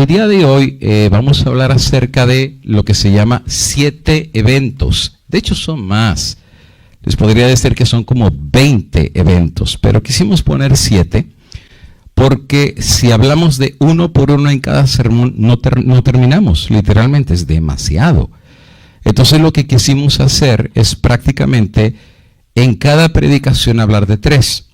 el día de hoy vamos a hablar acerca de lo que se llama 7 eventos. De hecho son más. Les podría decir que son como 20 eventos, pero quisimos poner 7 porque si hablamos de uno por uno en cada sermón no terminamos, literalmente es demasiado. Entonces lo que quisimos hacer es prácticamente en cada predicación hablar de 3.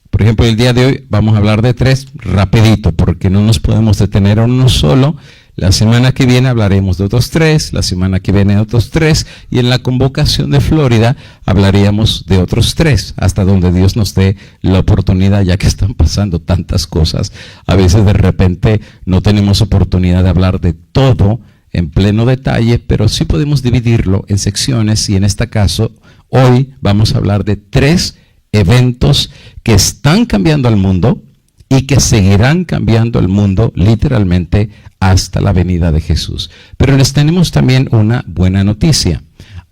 Por ejemplo, el día de hoy vamos a hablar de 3 rapidito, porque no nos podemos detener a uno solo. La semana que viene hablaremos de otros 3, la semana que viene de otros 3, y en la convocación de Florida hablaríamos de otros 3, hasta donde Dios nos dé la oportunidad, ya que están pasando tantas cosas. A veces de repente no tenemos oportunidad de hablar de todo en pleno detalle, pero sí podemos dividirlo en secciones, y en este caso, hoy vamos a hablar de 3 eventos que están cambiando al mundo y que seguirán cambiando el mundo literalmente hasta la venida de Jesús. Pero les tenemos también una buena noticia.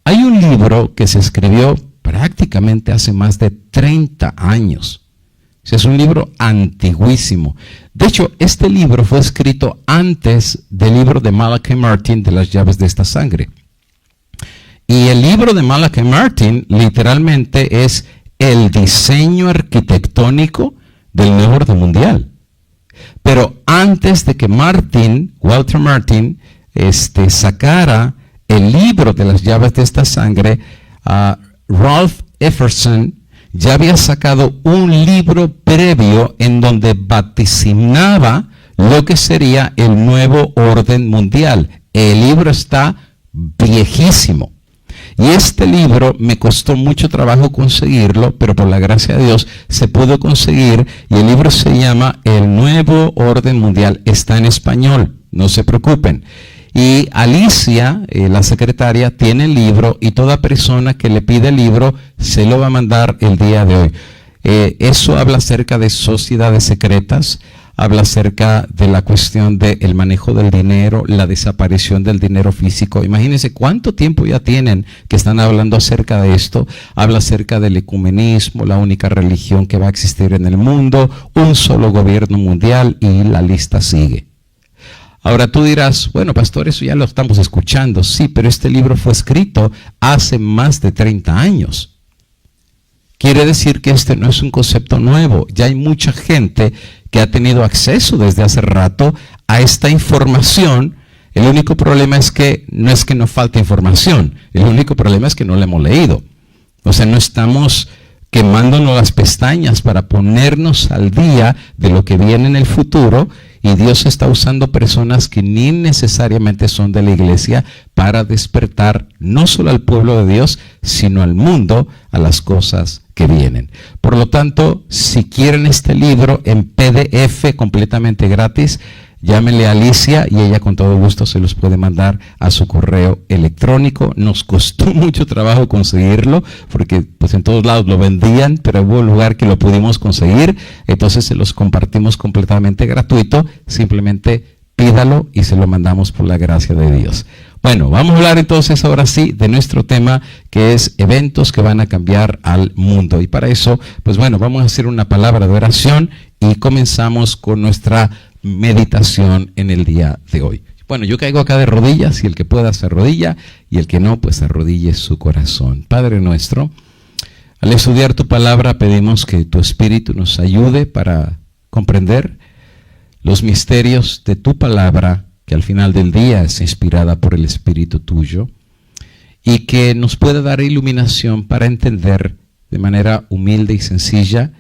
Hay un libro que se escribió prácticamente hace más de 30 años. Es un libro antiguísimo. De hecho, este libro fue escrito antes del libro de Malachi Martin de las llaves de esta sangre. Y el libro de Malachi Martin literalmente es el diseño arquitectónico del nuevo orden mundial. Pero antes de que Walter Martin, sacara el libro de las llaves de esta sangre, Ralph Epperson ya había sacado un libro previo en donde vaticinaba lo que sería el nuevo orden mundial. El libro está viejísimo. Y este libro me costó mucho trabajo conseguirlo, pero por la gracia de Dios se pudo conseguir, y el libro se llama El Nuevo Orden Mundial. Está en español, no se preocupen. Y Alicia, la secretaria, tiene el libro, y toda persona que le pide el libro se lo va a mandar el día de hoy. Eso habla acerca de sociedades secretas, habla acerca de la cuestión del manejo del dinero, la desaparición del dinero físico. Imagínense cuánto tiempo ya tienen que están hablando acerca de esto. Habla acerca del ecumenismo, la única religión que va a existir en el mundo, un solo gobierno mundial, y la lista sigue. Ahora tú dirás, bueno, pastor, eso ya lo estamos escuchando. Sí, pero este libro fue escrito hace más de 30 años. Quiere decir que este no es un concepto nuevo. Ya hay mucha gente que ha tenido acceso desde hace rato a esta información. El único problema es que no falta información. El único problema es que no la hemos leído. O sea, no estamos quemándonos las pestañas para ponernos al día de lo que viene en el futuro, y Dios está usando personas que ni necesariamente son de la iglesia para despertar no solo al pueblo de Dios, sino al mundo a las cosas que vienen. Por lo tanto, si quieren este libro en PDF completamente gratis, llámenle a Alicia y ella con todo gusto se los puede mandar a su correo electrónico. Nos costó mucho trabajo conseguirlo porque pues en todos lados lo vendían, pero hubo un lugar que lo pudimos conseguir, entonces se los compartimos completamente gratuito. Simplemente pídalo y se lo mandamos por la gracia de Dios. Bueno, vamos a hablar entonces ahora sí de nuestro tema, que es eventos que van a cambiar al mundo. Y para eso, pues bueno, vamos a hacer una palabra de oración y comenzamos con nuestra meditación en el día de hoy. Bueno, yo caigo acá de rodillas, y el que pueda se arrodilla, y el que no, pues arrodille su corazón. Padre nuestro, al estudiar tu palabra pedimos que tu Espíritu nos ayude para comprender los misterios de tu palabra, que al final del día es inspirada por el Espíritu tuyo, y que nos pueda dar iluminación para entender de manera humilde y sencilla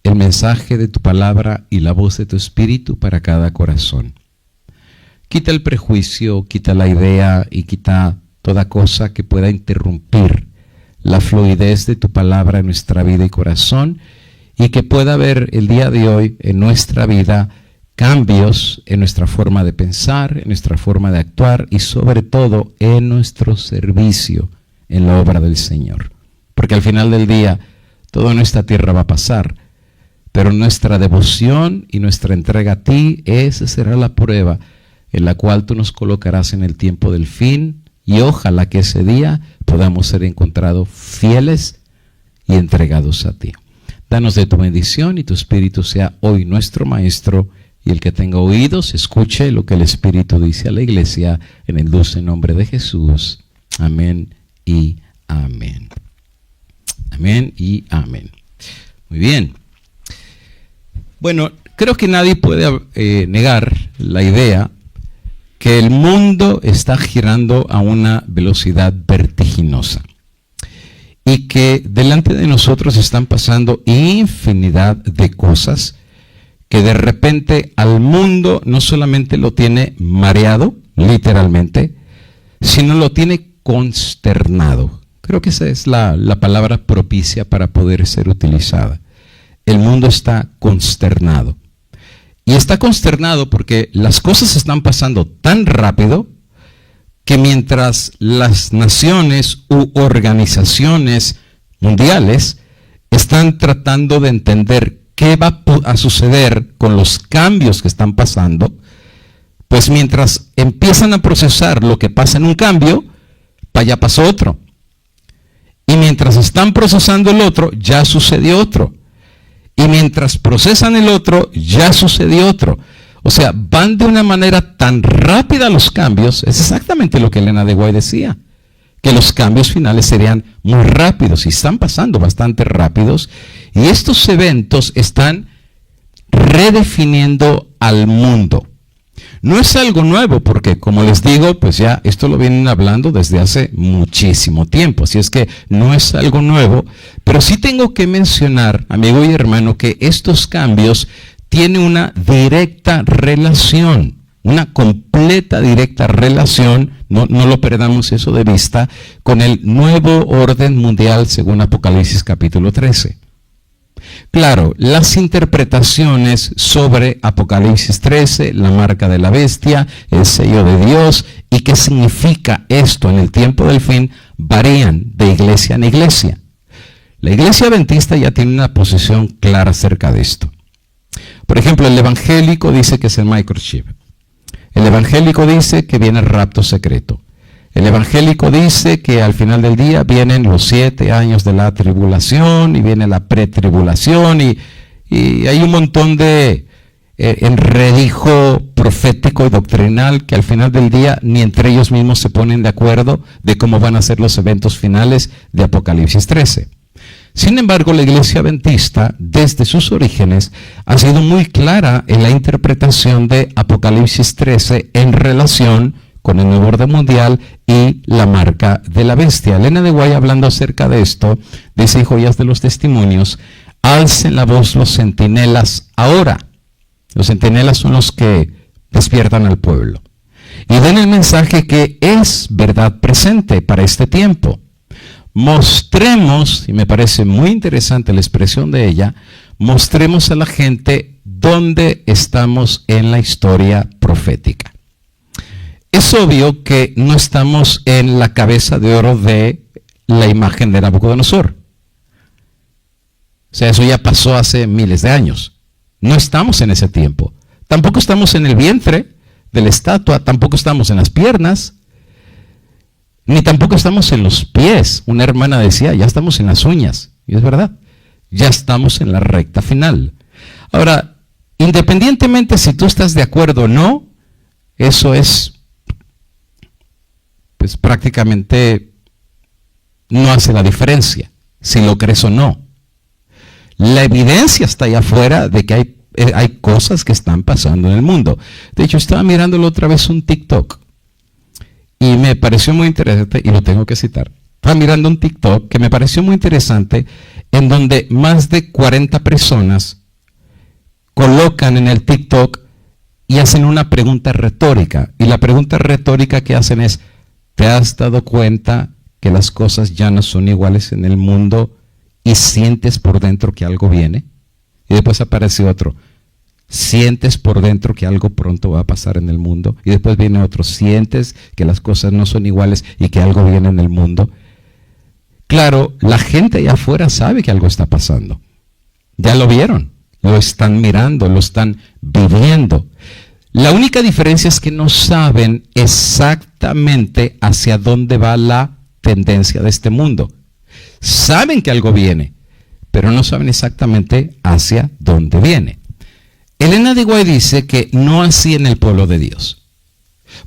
el mensaje de tu palabra y la voz de tu Espíritu para cada corazón. Quita el prejuicio, quita la idea y quita toda cosa que pueda interrumpir la fluidez de tu palabra en nuestra vida y corazón, y que pueda haber el día de hoy en nuestra vida cambios en nuestra forma de pensar, en nuestra forma de actuar, y sobre todo en nuestro servicio en la obra del Señor. Porque al final del día todo en esta tierra va a pasar, pero nuestra devoción y nuestra entrega a ti, esa será la prueba en la cual tú nos colocarás en el tiempo del fin, y ojalá que ese día podamos ser encontrados fieles y entregados a ti. Danos de tu bendición, y tu Espíritu sea hoy nuestro Maestro, Y el que tenga oídos, escuche lo que el Espíritu dice a la iglesia en el dulce nombre de Jesús. Amén y amén. Amén y amén. Muy bien. Bueno, creo que nadie puede negar la idea que el mundo está girando a una velocidad vertiginosa y que delante de nosotros están pasando infinidad de cosas que de repente al mundo no solamente lo tiene mareado, literalmente, sino lo tiene consternado. Creo que esa es la palabra propicia para poder ser utilizada. El mundo está consternado. Y está consternado porque las cosas están pasando tan rápido que mientras las naciones u organizaciones mundiales están tratando de entender qué va a suceder con los cambios que están pasando, pues mientras empiezan a procesar lo que pasa en un cambio, para allá pasó otro. Y mientras están procesando el otro, ya sucedió otro. Y mientras procesan el otro, ya sucedió otro. O sea, van de una manera tan rápida los cambios. Es exactamente lo que Elena de White decía, que los cambios finales serían muy rápidos y están pasando bastante rápidos. Y estos eventos están redefiniendo al mundo. No es algo nuevo porque, como les digo, pues ya esto lo vienen hablando desde hace muchísimo tiempo. Así es que no es algo nuevo, pero sí tengo que mencionar, amigo y hermano, que estos cambios tienen una directa relación, una completa directa relación, no lo perdamos eso de vista, con el nuevo orden mundial según Apocalipsis capítulo 13. Claro, las interpretaciones sobre Apocalipsis 13, la marca de la bestia, el sello de Dios y qué significa esto en el tiempo del fin, varían de iglesia en iglesia. La iglesia adventista ya tiene una posición clara acerca de esto. Por ejemplo, el evangélico dice que es el microchip. El evangélico dice que viene el rapto secreto. El evangélico dice que al final del día vienen los 7 años de la tribulación y viene la pretribulación y hay un montón de enredijo profético y doctrinal que al final del día ni entre ellos mismos se ponen de acuerdo de cómo van a ser los eventos finales de Apocalipsis 13. Sin embargo, la iglesia adventista, desde sus orígenes, ha sido muy clara en la interpretación de Apocalipsis 13 en relación con el nuevo orden mundial y la marca de la bestia. Elena de White, hablando acerca de esto, dice en Joyas de los Testimonios: alcen la voz los centinelas ahora. Los centinelas son los que despiertan al pueblo. Y den el mensaje que es verdad presente para este tiempo. Mostremos, y me parece muy interesante la expresión de ella, mostremos a la gente dónde estamos en la historia profética. Es obvio que no estamos en la cabeza de oro de la imagen de Nabucodonosor. O sea, eso ya pasó hace miles de años. No estamos en ese tiempo. Tampoco estamos en el vientre de la estatua, tampoco estamos en las piernas, ni tampoco estamos en los pies. Una hermana decía, ya estamos en las uñas. Y es verdad, ya estamos en la recta final. Ahora, independientemente si tú estás de acuerdo o no, eso es, pues prácticamente no hace la diferencia, si lo crees o no. La evidencia está allá afuera de que hay cosas que están pasando en el mundo. De hecho, estaba mirándolo otra vez un TikTok y me pareció muy interesante, y lo tengo que citar. Estaba mirando un TikTok que me pareció muy interesante, en donde más de 40 personas colocan en el TikTok y hacen una pregunta retórica. Y la pregunta retórica que hacen es: ¿te has dado cuenta que las cosas ya no son iguales en el mundo y sientes por dentro que algo viene? Y después aparece otro: sientes por dentro que algo pronto va a pasar en el mundo. Y después viene otro: sientes que las cosas no son iguales y que algo viene en el mundo. Claro, la gente allá afuera sabe que algo está pasando. Ya lo vieron, lo están mirando, lo están viviendo. La única diferencia es que no saben exactamente hacia dónde va la tendencia de este mundo. Saben que algo viene, pero no saben exactamente hacia dónde viene. Elena de White dice que no así en el pueblo de Dios.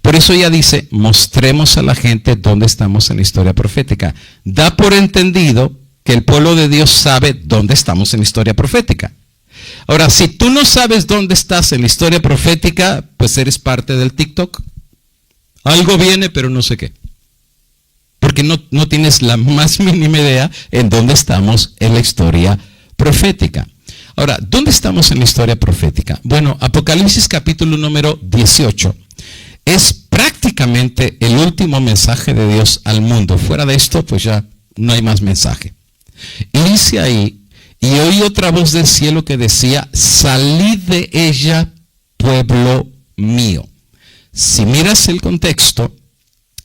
Por eso ella dice, mostremos a la gente dónde estamos en la historia profética. Da por entendido que el pueblo de Dios sabe dónde estamos en la historia profética. Ahora, si tú no sabes dónde estás en la historia profética, pues eres parte del TikTok. Algo viene, pero no sé qué. Porque no tienes la más mínima idea en dónde estamos en la historia profética. Ahora, ¿dónde estamos en la historia profética? Bueno, Apocalipsis capítulo número 18 es prácticamente el último mensaje de Dios al mundo. Fuera de esto, pues ya no hay más mensaje. Y dice ahí, y oí otra voz del cielo que decía, salid de ella, pueblo mío. Si miras el contexto,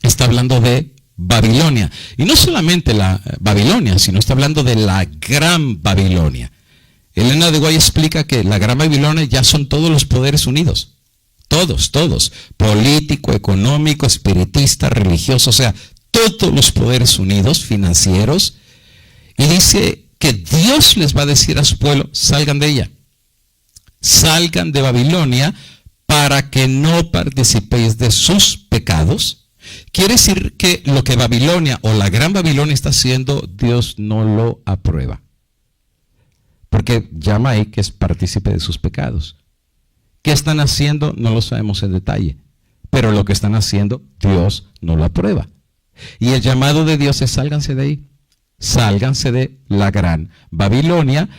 está hablando de Babilonia. Y no solamente la Babilonia, sino está hablando de la Gran Babilonia. Elena de White explica que la Gran Babilonia ya son todos los poderes unidos. Todos. Político, económico, espiritista, religioso, o sea, todos los poderes unidos, financieros. Y dice que Dios les va a decir a su pueblo, salgan de ella. Salgan de Babilonia para que no participéis de sus pecados. Quiere decir que lo que Babilonia o la Gran Babilonia está haciendo, Dios no lo aprueba. Porque llama ahí que es partícipe de sus pecados. ¿Qué están haciendo? No lo sabemos en detalle. Pero lo que están haciendo, Dios no lo aprueba. Y el llamado de Dios es sálganse de ahí. Sálganse de la Gran Babilonia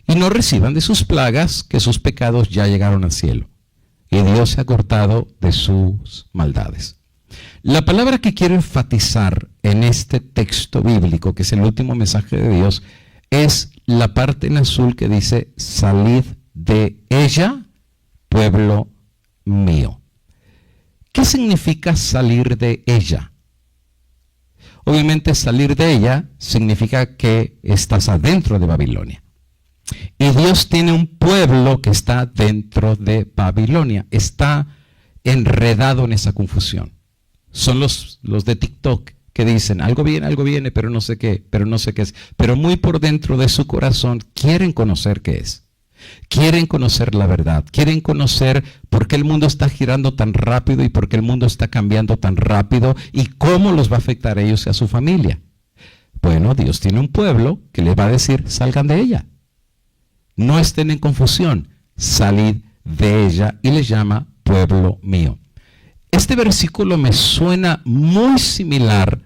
y no reciban de sus plagas, que sus pecados ya llegaron al cielo. Y Dios se ha cortado de sus maldades. La palabra que quiero enfatizar en este texto bíblico, que es el último mensaje de Dios, es la parte en azul que dice, salid de ella, pueblo mío. ¿Qué significa salir de ella? Obviamente salir de ella significa que estás adentro de Babilonia. Y Dios tiene un pueblo que está dentro de Babilonia. Está enredado en esa confusión. Son los de TikTok que dicen, algo viene, pero no sé qué es. Pero muy por dentro de su corazón quieren conocer qué es. Quieren conocer la verdad, quieren conocer por qué el mundo está girando tan rápido y por qué el mundo está cambiando tan rápido y cómo los va a afectar a ellos y a su familia. Bueno, Dios tiene un pueblo que le va a decir, salgan de ella. No estén en confusión, salid de ella, y les llama pueblo mío. Este versículo me suena muy similar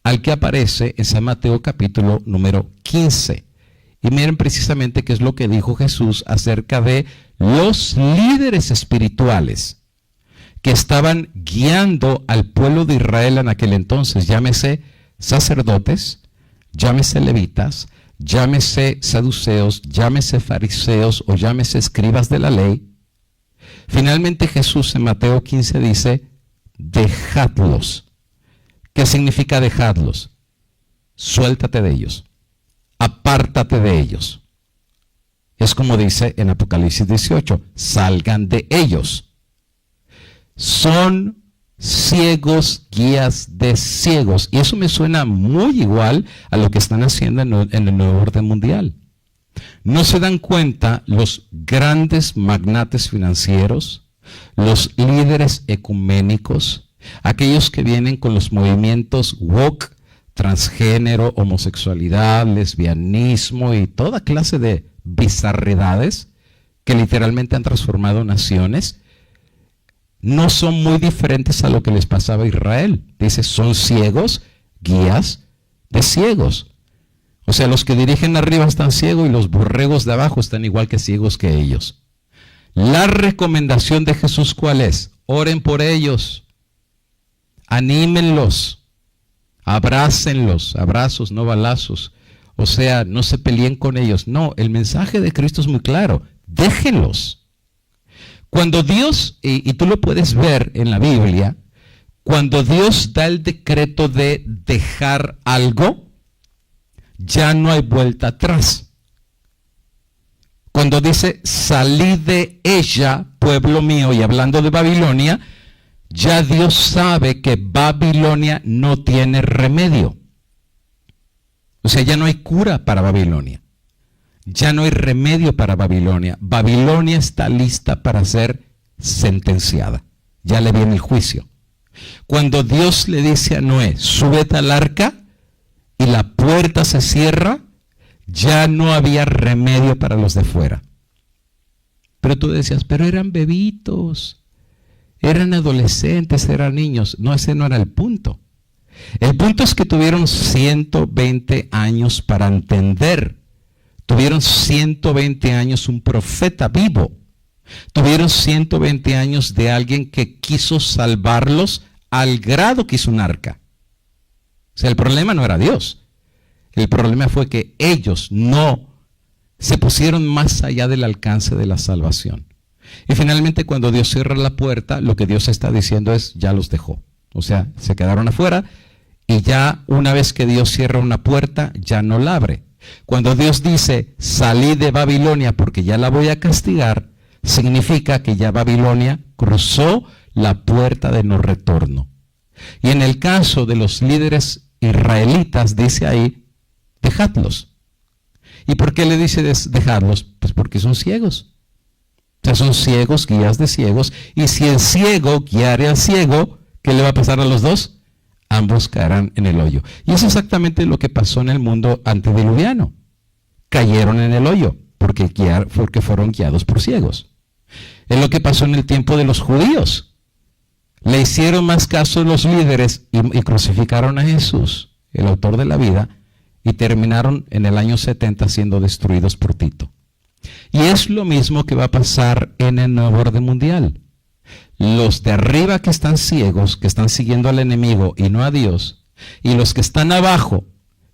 al que aparece en San Mateo capítulo número 15. Y miren precisamente qué es lo que dijo Jesús acerca de los líderes espirituales que estaban guiando al pueblo de Israel en aquel entonces, llámese sacerdotes, llámese levitas, llámese saduceos, llámese fariseos o llámese escribas de la ley. Finalmente Jesús en Mateo 15 dice, dejadlos. ¿Qué significa dejadlos? Suéltate de ellos. Apártate de ellos. Es como dice en Apocalipsis 18, salgan de ellos. Son ciegos, guías de ciegos. Y eso me suena muy igual a lo que están haciendo en el nuevo orden mundial. No se dan cuenta los grandes magnates financieros, los líderes ecuménicos, aquellos que vienen con los movimientos woke, transgénero, homosexualidad, lesbianismo y toda clase de bizarridades que literalmente han transformado naciones, no son muy diferentes a lo que les pasaba a Israel. Dice, son ciegos, guías de ciegos. O sea, los que dirigen arriba están ciegos y los borregos de abajo están igual que ciegos que ellos. La recomendación de Jesús, ¿cuál es? Oren por ellos, anímenlos. Abrácenlos, abrazos, no balazos. O sea, no se peleen con ellos. No, el mensaje de Cristo es muy claro. Déjenlos. Cuando Dios, y tú lo puedes ver en la Biblia, cuando Dios da el decreto de dejar algo, ya no hay vuelta atrás. Cuando dice, salid de ella, pueblo mío, y hablando de Babilonia, ya Dios sabe que Babilonia no tiene remedio. O sea, ya no hay cura para Babilonia. Ya no hay remedio para Babilonia. Babilonia está lista para ser sentenciada. Ya le viene el juicio. Cuando Dios le dice a Noé, súbete al arca, y la puerta se cierra, ya no había remedio para los de fuera. Pero tú decías, pero eran bebitos, eran adolescentes, eran niños. No, ese no era el punto. El punto es que tuvieron 120 años para entender. Tuvieron 120 años un profeta vivo. Tuvieron 120 años de alguien que quiso salvarlos al grado que hizo un arca. O sea, el problema no era Dios. El problema fue que ellos no se pusieron más allá del alcance de la salvación. Y finalmente, cuando Dios cierra la puerta, lo que Dios está diciendo es, ya los dejó. O sea, se quedaron afuera y ya una vez que Dios cierra una puerta, ya no la abre. Cuando Dios dice, salí de Babilonia porque ya la voy a castigar, significa que ya Babilonia cruzó la puerta de no retorno. Y en el caso de los líderes israelitas, dice ahí, dejadlos. ¿Y por qué le dice dejadlos? Pues porque son ciegos. O sea, son ciegos, guías de ciegos. Y si el ciego guiare al ciego, ¿qué le va a pasar a los dos? Ambos caerán en el hoyo. Y es exactamente lo que pasó en el mundo antediluviano. Cayeron en el hoyo porque fueron guiados por ciegos. Es lo que pasó en el tiempo de los judíos. Le hicieron más caso a los líderes y crucificaron a Jesús, el autor de la vida, y terminaron en el año 70 siendo destruidos por Tito. Y es lo mismo que va a pasar en el nuevo orden mundial. Los de arriba que están ciegos, que están siguiendo al enemigo y no a Dios, y los que están abajo,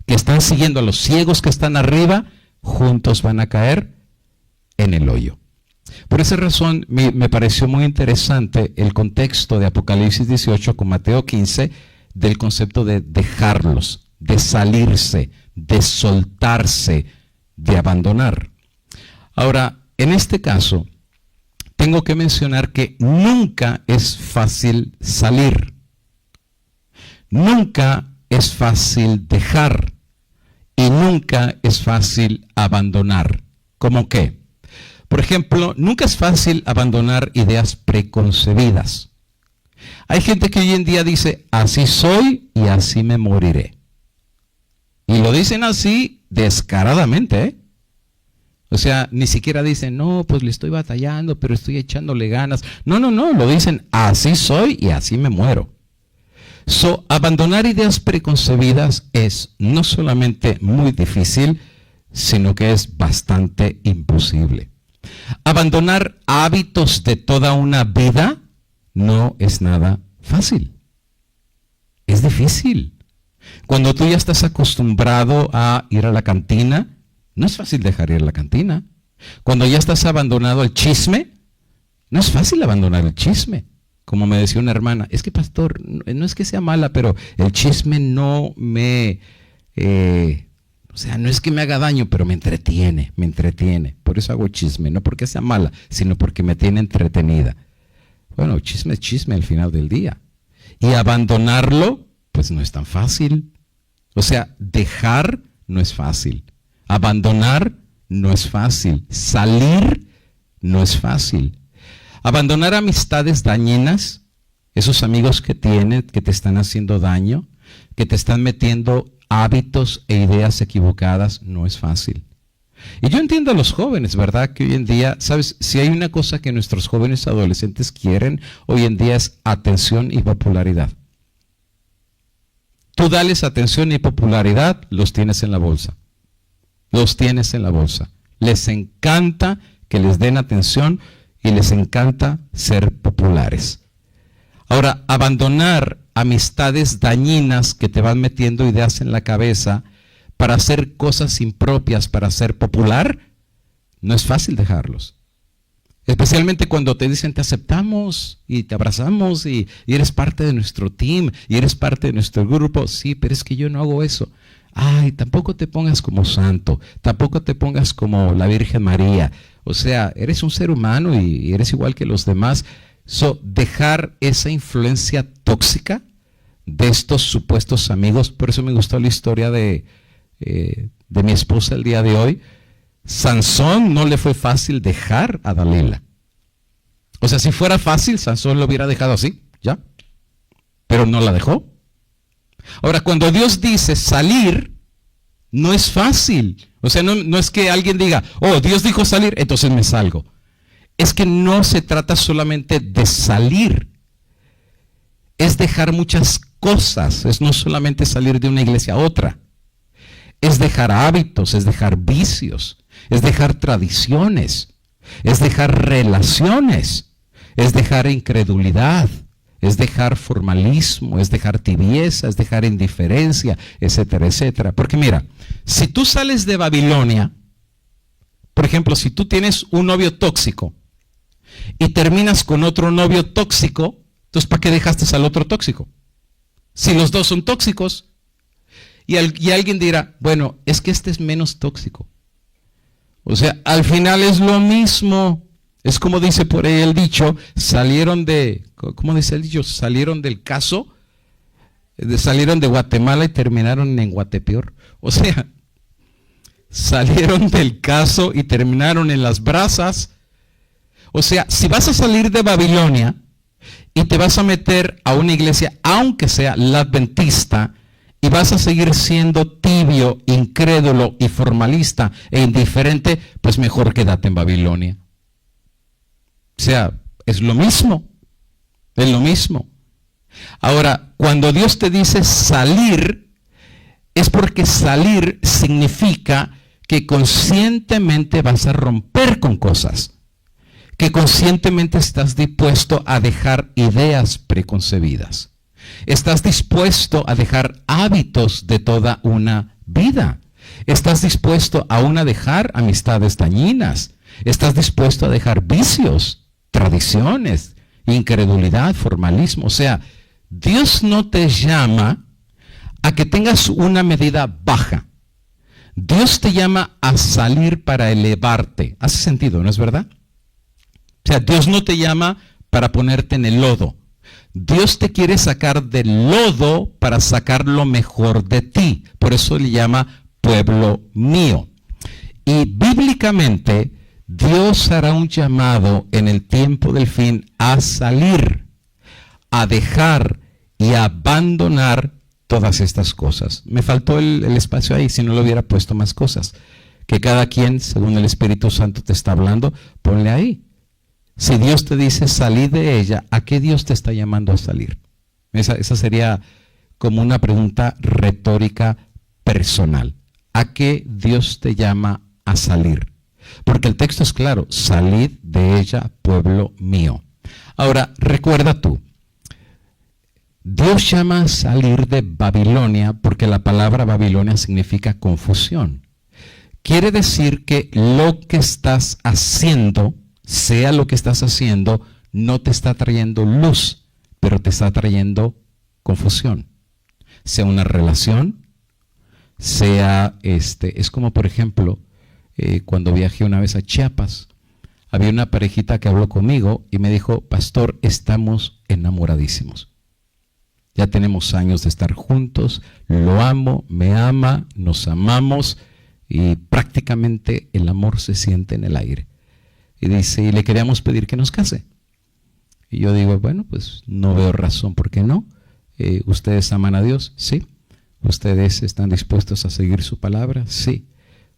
que están siguiendo a los ciegos que están arriba, juntos van a caer en el hoyo. Por esa razón me pareció muy interesante el contexto de Apocalipsis 18 con Mateo 15 del concepto de dejarlos, de salirse, de soltarse, de abandonar. Ahora, en este caso, tengo que mencionar que nunca es fácil salir. Nunca es fácil dejar. Y nunca es fácil abandonar. ¿Cómo qué? Por ejemplo, nunca es fácil abandonar ideas preconcebidas. Hay gente que hoy en día dice, así soy y así me moriré. Y lo dicen así descaradamente, ¿eh? O sea, ni siquiera dicen, no, pues le estoy batallando, pero estoy echándole ganas. No, lo dicen, así soy y así me muero. Abandonar ideas preconcebidas es no solamente muy difícil, sino que es bastante imposible. Abandonar hábitos de toda una vida no es nada fácil. Es difícil. Cuando tú ya estás acostumbrado a ir a la cantina, no es fácil dejar ir a la cantina. Cuando ya estás abandonado al chisme, no es fácil abandonar el chisme. Como me decía una hermana, es que pastor, no es que sea mala, pero el chisme no me... no es que me haga daño, pero me entretiene. Por eso hago chisme, no porque sea mala, sino porque me tiene entretenida. Bueno, chisme es chisme al final del día. Y abandonarlo, pues no es tan fácil. O sea, dejar no es fácil. Abandonar no es fácil. Salir no es fácil. Abandonar amistades dañinas, esos amigos que tienes, que te están haciendo daño, que te están metiendo hábitos e ideas equivocadas, no es fácil. Y yo entiendo a los jóvenes, ¿verdad? Que hoy en día, ¿sabes? Si hay una cosa que nuestros jóvenes adolescentes quieren, hoy en día es atención y popularidad. Tú dales atención y popularidad, los tienes en la bolsa. Los tienes en la bolsa. Les encanta que les den atención y les encanta ser populares. Ahora, abandonar amistades dañinas que te van metiendo ideas en la cabeza para hacer cosas impropias, para ser popular, no es fácil dejarlos. Especialmente cuando te dicen te aceptamos y te abrazamos y eres parte de nuestro team y eres parte de nuestro grupo. Sí, pero es que yo no hago eso. Ay, tampoco te pongas como santo, tampoco te pongas como la Virgen María. O sea, eres un ser humano y eres igual que los demás. Dejar esa influencia tóxica de estos supuestos amigos. Por eso me gustó la historia de mi esposa el día de hoy. Sansón no le fue fácil dejar a Dalila. O sea, si fuera fácil, Sansón lo hubiera dejado así, ya. Pero no la dejó. Ahora, cuando Dios dice salir, no es fácil. O sea, no es que alguien diga, oh, Dios dijo salir, entonces me salgo. Es que no se trata solamente de salir. Es dejar muchas cosas. Es no solamente salir de una iglesia a otra. Es dejar hábitos, es dejar vicios, es dejar tradiciones, es dejar relaciones, es dejar incredulidad, es dejar formalismo, es dejar tibieza, es dejar indiferencia, etcétera, etcétera. Porque mira, si tú sales de Babilonia, por ejemplo, si tú tienes un novio tóxico y terminas con otro novio tóxico, entonces ¿para qué dejaste al otro tóxico? Si los dos son tóxicos. Y alguien dirá, bueno, es que este es menos tóxico. O sea, al final es lo mismo. Es como dice por ahí el dicho, ¿cómo dice el dicho? Salieron del caso, salieron de Guatemala y terminaron en Guatepeor. O sea, salieron del caso y terminaron en las brasas. O sea, si vas a salir de Babilonia y te vas a meter a una iglesia, aunque sea la adventista, y vas a seguir siendo tibio, incrédulo y formalista e indiferente, pues mejor quédate en Babilonia. O sea, es lo mismo. Es lo mismo. Ahora, cuando Dios te dice salir, es porque salir significa que conscientemente vas a romper con cosas. Que conscientemente estás dispuesto a dejar ideas preconcebidas. Estás dispuesto a dejar hábitos de toda una vida. Estás dispuesto aún a dejar amistades dañinas. Estás dispuesto a dejar vicios, tradiciones, incredulidad, formalismo. O sea, Dios no te llama a que tengas una medida baja. Dios te llama a salir para elevarte. ¿Hace sentido, no es verdad? O sea, Dios no te llama para ponerte en el lodo. Dios te quiere sacar del lodo para sacar lo mejor de ti. Por eso le llama pueblo mío. Y bíblicamente, Dios hará un llamado en el tiempo del fin a salir, a dejar y a abandonar todas estas cosas. Me faltó el espacio ahí, si no lo hubiera puesto más cosas. Que cada quien, según el Espíritu Santo te está hablando, ponle ahí. Si Dios te dice salir de ella, ¿a qué Dios te está llamando a salir? Esa sería como una pregunta retórica personal. ¿A qué Dios te llama a salir? Porque el texto es claro, salid de ella, pueblo mío. Ahora, recuerda tú, Dios llama a salir de Babilonia porque la palabra Babilonia significa confusión. Quiere decir que lo que estás haciendo, sea lo que estás haciendo, no te está trayendo luz, pero te está trayendo confusión. Sea una relación, sea es como por ejemplo, cuando viajé una vez a Chiapas, había una parejita que habló conmigo y me dijo, pastor, estamos enamoradísimos. Ya tenemos años de estar juntos, lo amo, me ama, nos amamos y prácticamente el amor se siente en el aire. Y dice, y le queríamos pedir que nos case. Y yo digo, bueno, pues no veo razón por qué no. ¿Ustedes aman a Dios? Sí. ¿Ustedes están dispuestos a seguir su palabra? Sí.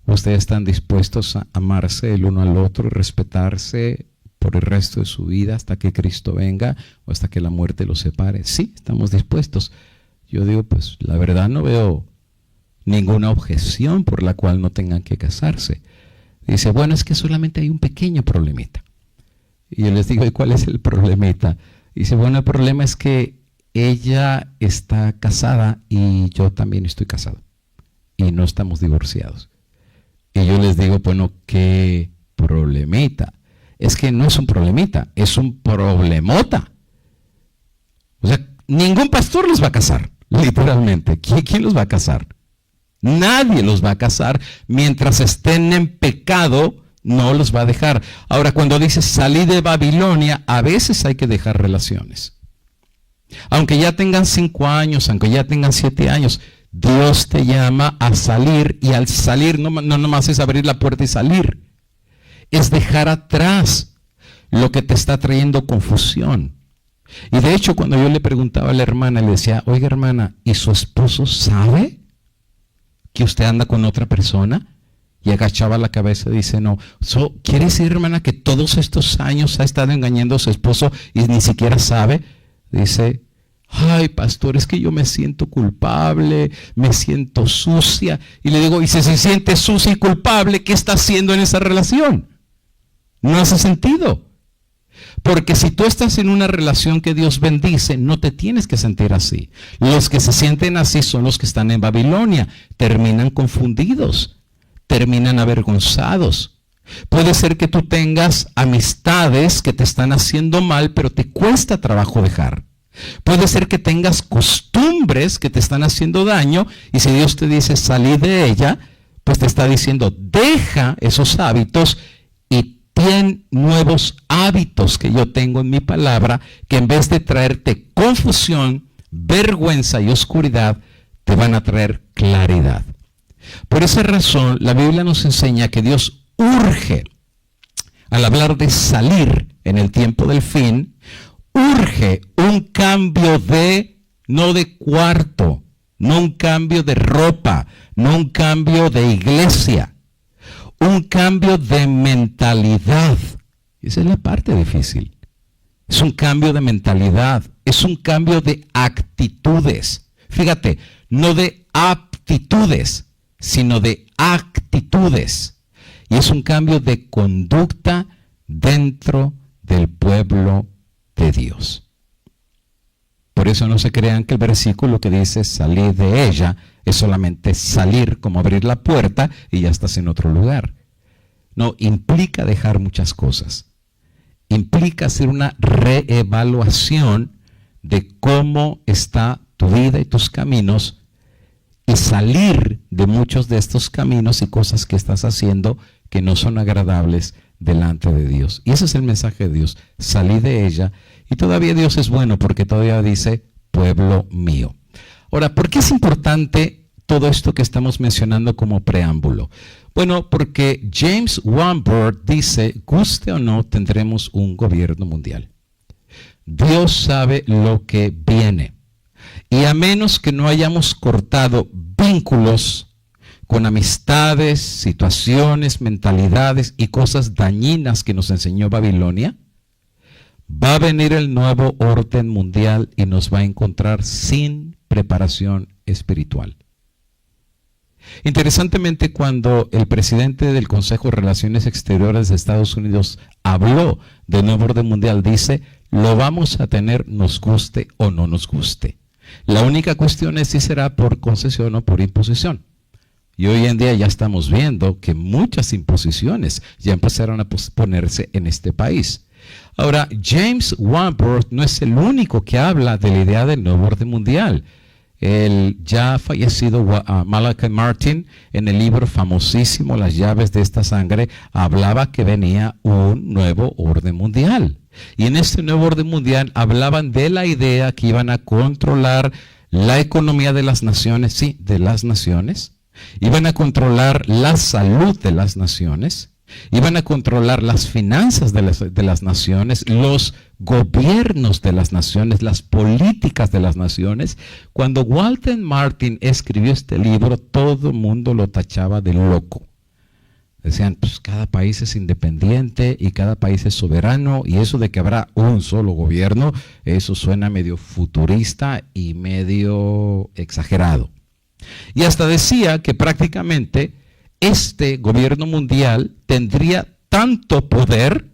¿Ustedes están dispuestos a amarse el uno al otro y respetarse por el resto de su vida hasta que Cristo venga o hasta que la muerte los separe? Sí, estamos dispuestos. Yo digo, pues la verdad no veo ninguna objeción por la cual no tengan que casarse. Dice, bueno, es que solamente hay un pequeño problemita. Y yo les digo, ¿y cuál es el problemita? Dice, bueno, el problema es que ella está casada y yo también estoy casado. Y no estamos divorciados. Y yo les digo, bueno, ¿qué problemita? Es que no es un problemita, es un problemota. O sea, ningún pastor los va a casar, literalmente. ¿Quién los va a casar? Nadie los va a casar. Mientras estén en pecado, no los va a dejar. Ahora, cuando dice salí de Babilonia, a veces hay que dejar relaciones. Aunque ya tengan 5 años, aunque ya tengan 7 años, Dios te llama a salir, y al salir no nomás es abrir la puerta y salir, es dejar atrás lo que te está trayendo confusión. Y de hecho, cuando yo le preguntaba a la hermana, le decía, oiga hermana, ¿y su esposo sabe que usted anda con otra persona? Y agachaba la cabeza y dice, no. ¿Quiere decir, hermana, que todos estos años ha estado engañando a su esposo y ni siquiera sabe? Dice, ay, pastor, es que yo me siento culpable, me siento sucia. Y le digo, y si se siente sucia y culpable, ¿qué está haciendo en esa relación? No hace sentido. Porque si tú estás en una relación que Dios bendice, no te tienes que sentir así. Los que se sienten así son los que están en Babilonia. Terminan confundidos, terminan avergonzados. Puede ser que tú tengas amistades que te están haciendo mal, pero te cuesta trabajo dejar. Puede ser que tengas costumbres que te están haciendo daño, y si Dios te dice salí de ella, pues te está diciendo deja esos hábitos y ten nuevos hábitos que yo tengo en mi palabra, que en vez de traerte confusión, vergüenza y oscuridad, te van a traer claridad. Por esa razón, la Biblia nos enseña que Dios urge, al hablar de salir en el tiempo del fin, urge un cambio no de cuarto, no un cambio de ropa, no un cambio de iglesia, un cambio de mentalidad. Esa es la parte difícil. Es un cambio de mentalidad, es un cambio de actitudes. Fíjate, no de aptitudes, sino de actitudes. Y es un cambio de conducta dentro del pueblo de Dios. Por eso no se crean que el versículo que dice salir de ella es solamente salir, como abrir la puerta y ya estás en otro lugar. No, implica dejar muchas cosas. Implica hacer una reevaluación de cómo está tu vida y tus caminos, y salir de muchos de estos caminos y cosas que estás haciendo que no son agradables delante de Dios. Y ese es el mensaje de Dios, salí de ella. Y todavía Dios es bueno, porque todavía dice, pueblo mío. Ahora, ¿por qué es importante todo esto que estamos mencionando como preámbulo? Bueno, porque James Wamberg dice, guste o no, tendremos un gobierno mundial. Dios sabe lo que viene. Y a menos que no hayamos cortado vínculos con amistades, situaciones, mentalidades y cosas dañinas que nos enseñó Babilonia, va a venir el nuevo orden mundial y nos va a encontrar sin preparación espiritual. Interesantemente, cuando el presidente del Consejo de Relaciones Exteriores de Estados Unidos habló del nuevo orden mundial, dice, lo vamos a tener nos guste o no nos guste. La única cuestión es si será por concesión o por imposición. Y hoy en día ya estamos viendo que muchas imposiciones ya empezaron a ponerse en este país. Ahora, James Wamberg no es el único que habla de la idea del nuevo orden mundial. El ya fallecido Malachi Martin, en el libro famosísimo Las llaves de esta sangre, hablaba que venía un nuevo orden mundial. Y en este nuevo orden mundial hablaban de la idea que iban a controlar la economía de las naciones, sí, de las naciones. Iban a controlar la salud de las naciones. Iban a controlar las finanzas de las naciones, los gobiernos de las naciones, las políticas de las naciones. Cuando Walter Martin escribió este libro, todo el mundo lo tachaba de loco. Decían, pues cada país es independiente y cada país es soberano, y eso de que habrá un solo gobierno, eso suena medio futurista y medio exagerado. Y hasta decía que prácticamente este gobierno mundial tendría tanto poder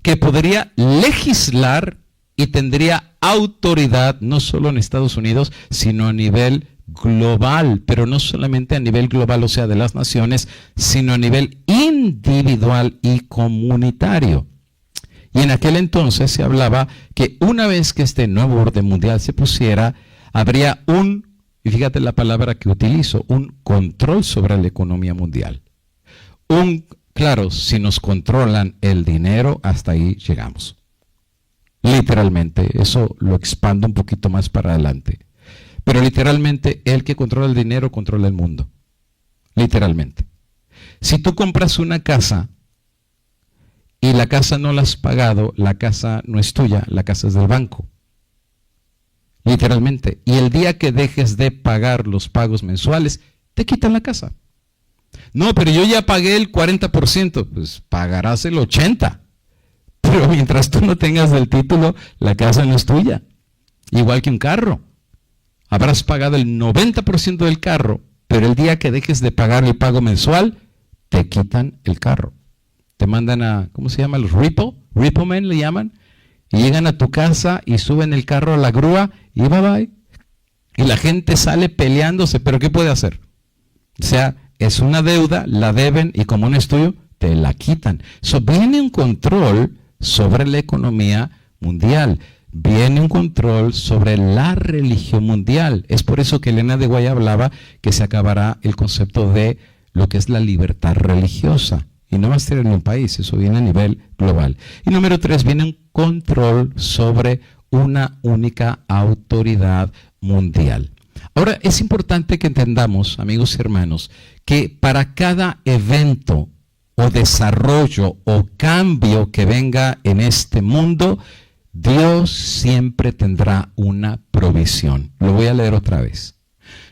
que podría legislar y tendría autoridad no solo en Estados Unidos, sino a nivel global, pero no solamente a nivel global, o sea, de las naciones, sino a nivel individual y comunitario. Y en aquel entonces se hablaba que una vez que este nuevo orden mundial se pusiera, habría y fíjate la palabra que utilizo, un control sobre la economía mundial. Claro, si nos controlan el dinero, hasta ahí llegamos. Literalmente, eso lo expando un poquito más para adelante. Pero literalmente, el que controla el dinero controla el mundo. Literalmente. Si tú compras una casa y la casa no la has pagado, la casa no es tuya, la casa es del banco. Literalmente. Y el día que dejes de pagar los pagos mensuales, te quitan la casa. No, pero yo ya pagué el 40%, pues pagarás el 80%. Pero mientras tú no tengas el título, la casa no es tuya. Igual que un carro. Habrás pagado el 90% del carro, pero el día que dejes de pagar el pago mensual, te quitan el carro. Te mandan a, ¿cómo se llama? Los Repo Men le llaman. Y llegan a tu casa y suben el carro a la grúa y bye bye. Y la gente sale peleándose, pero ¿qué puede hacer? O sea, es una deuda, la deben y como no es tuyo, te la quitan. Viene un control sobre la economía mundial. Viene un control sobre la religión mundial. Es por eso que Elena de Guay hablaba que se acabará el concepto de lo que es la libertad religiosa. Y no va a ser en un país, eso viene a nivel global. Y número 3, viene un control sobre una única autoridad mundial. Ahora, es importante que entendamos, amigos y hermanos, que para cada evento o desarrollo o cambio que venga en este mundo, Dios siempre tendrá una provisión. Lo voy a leer otra vez.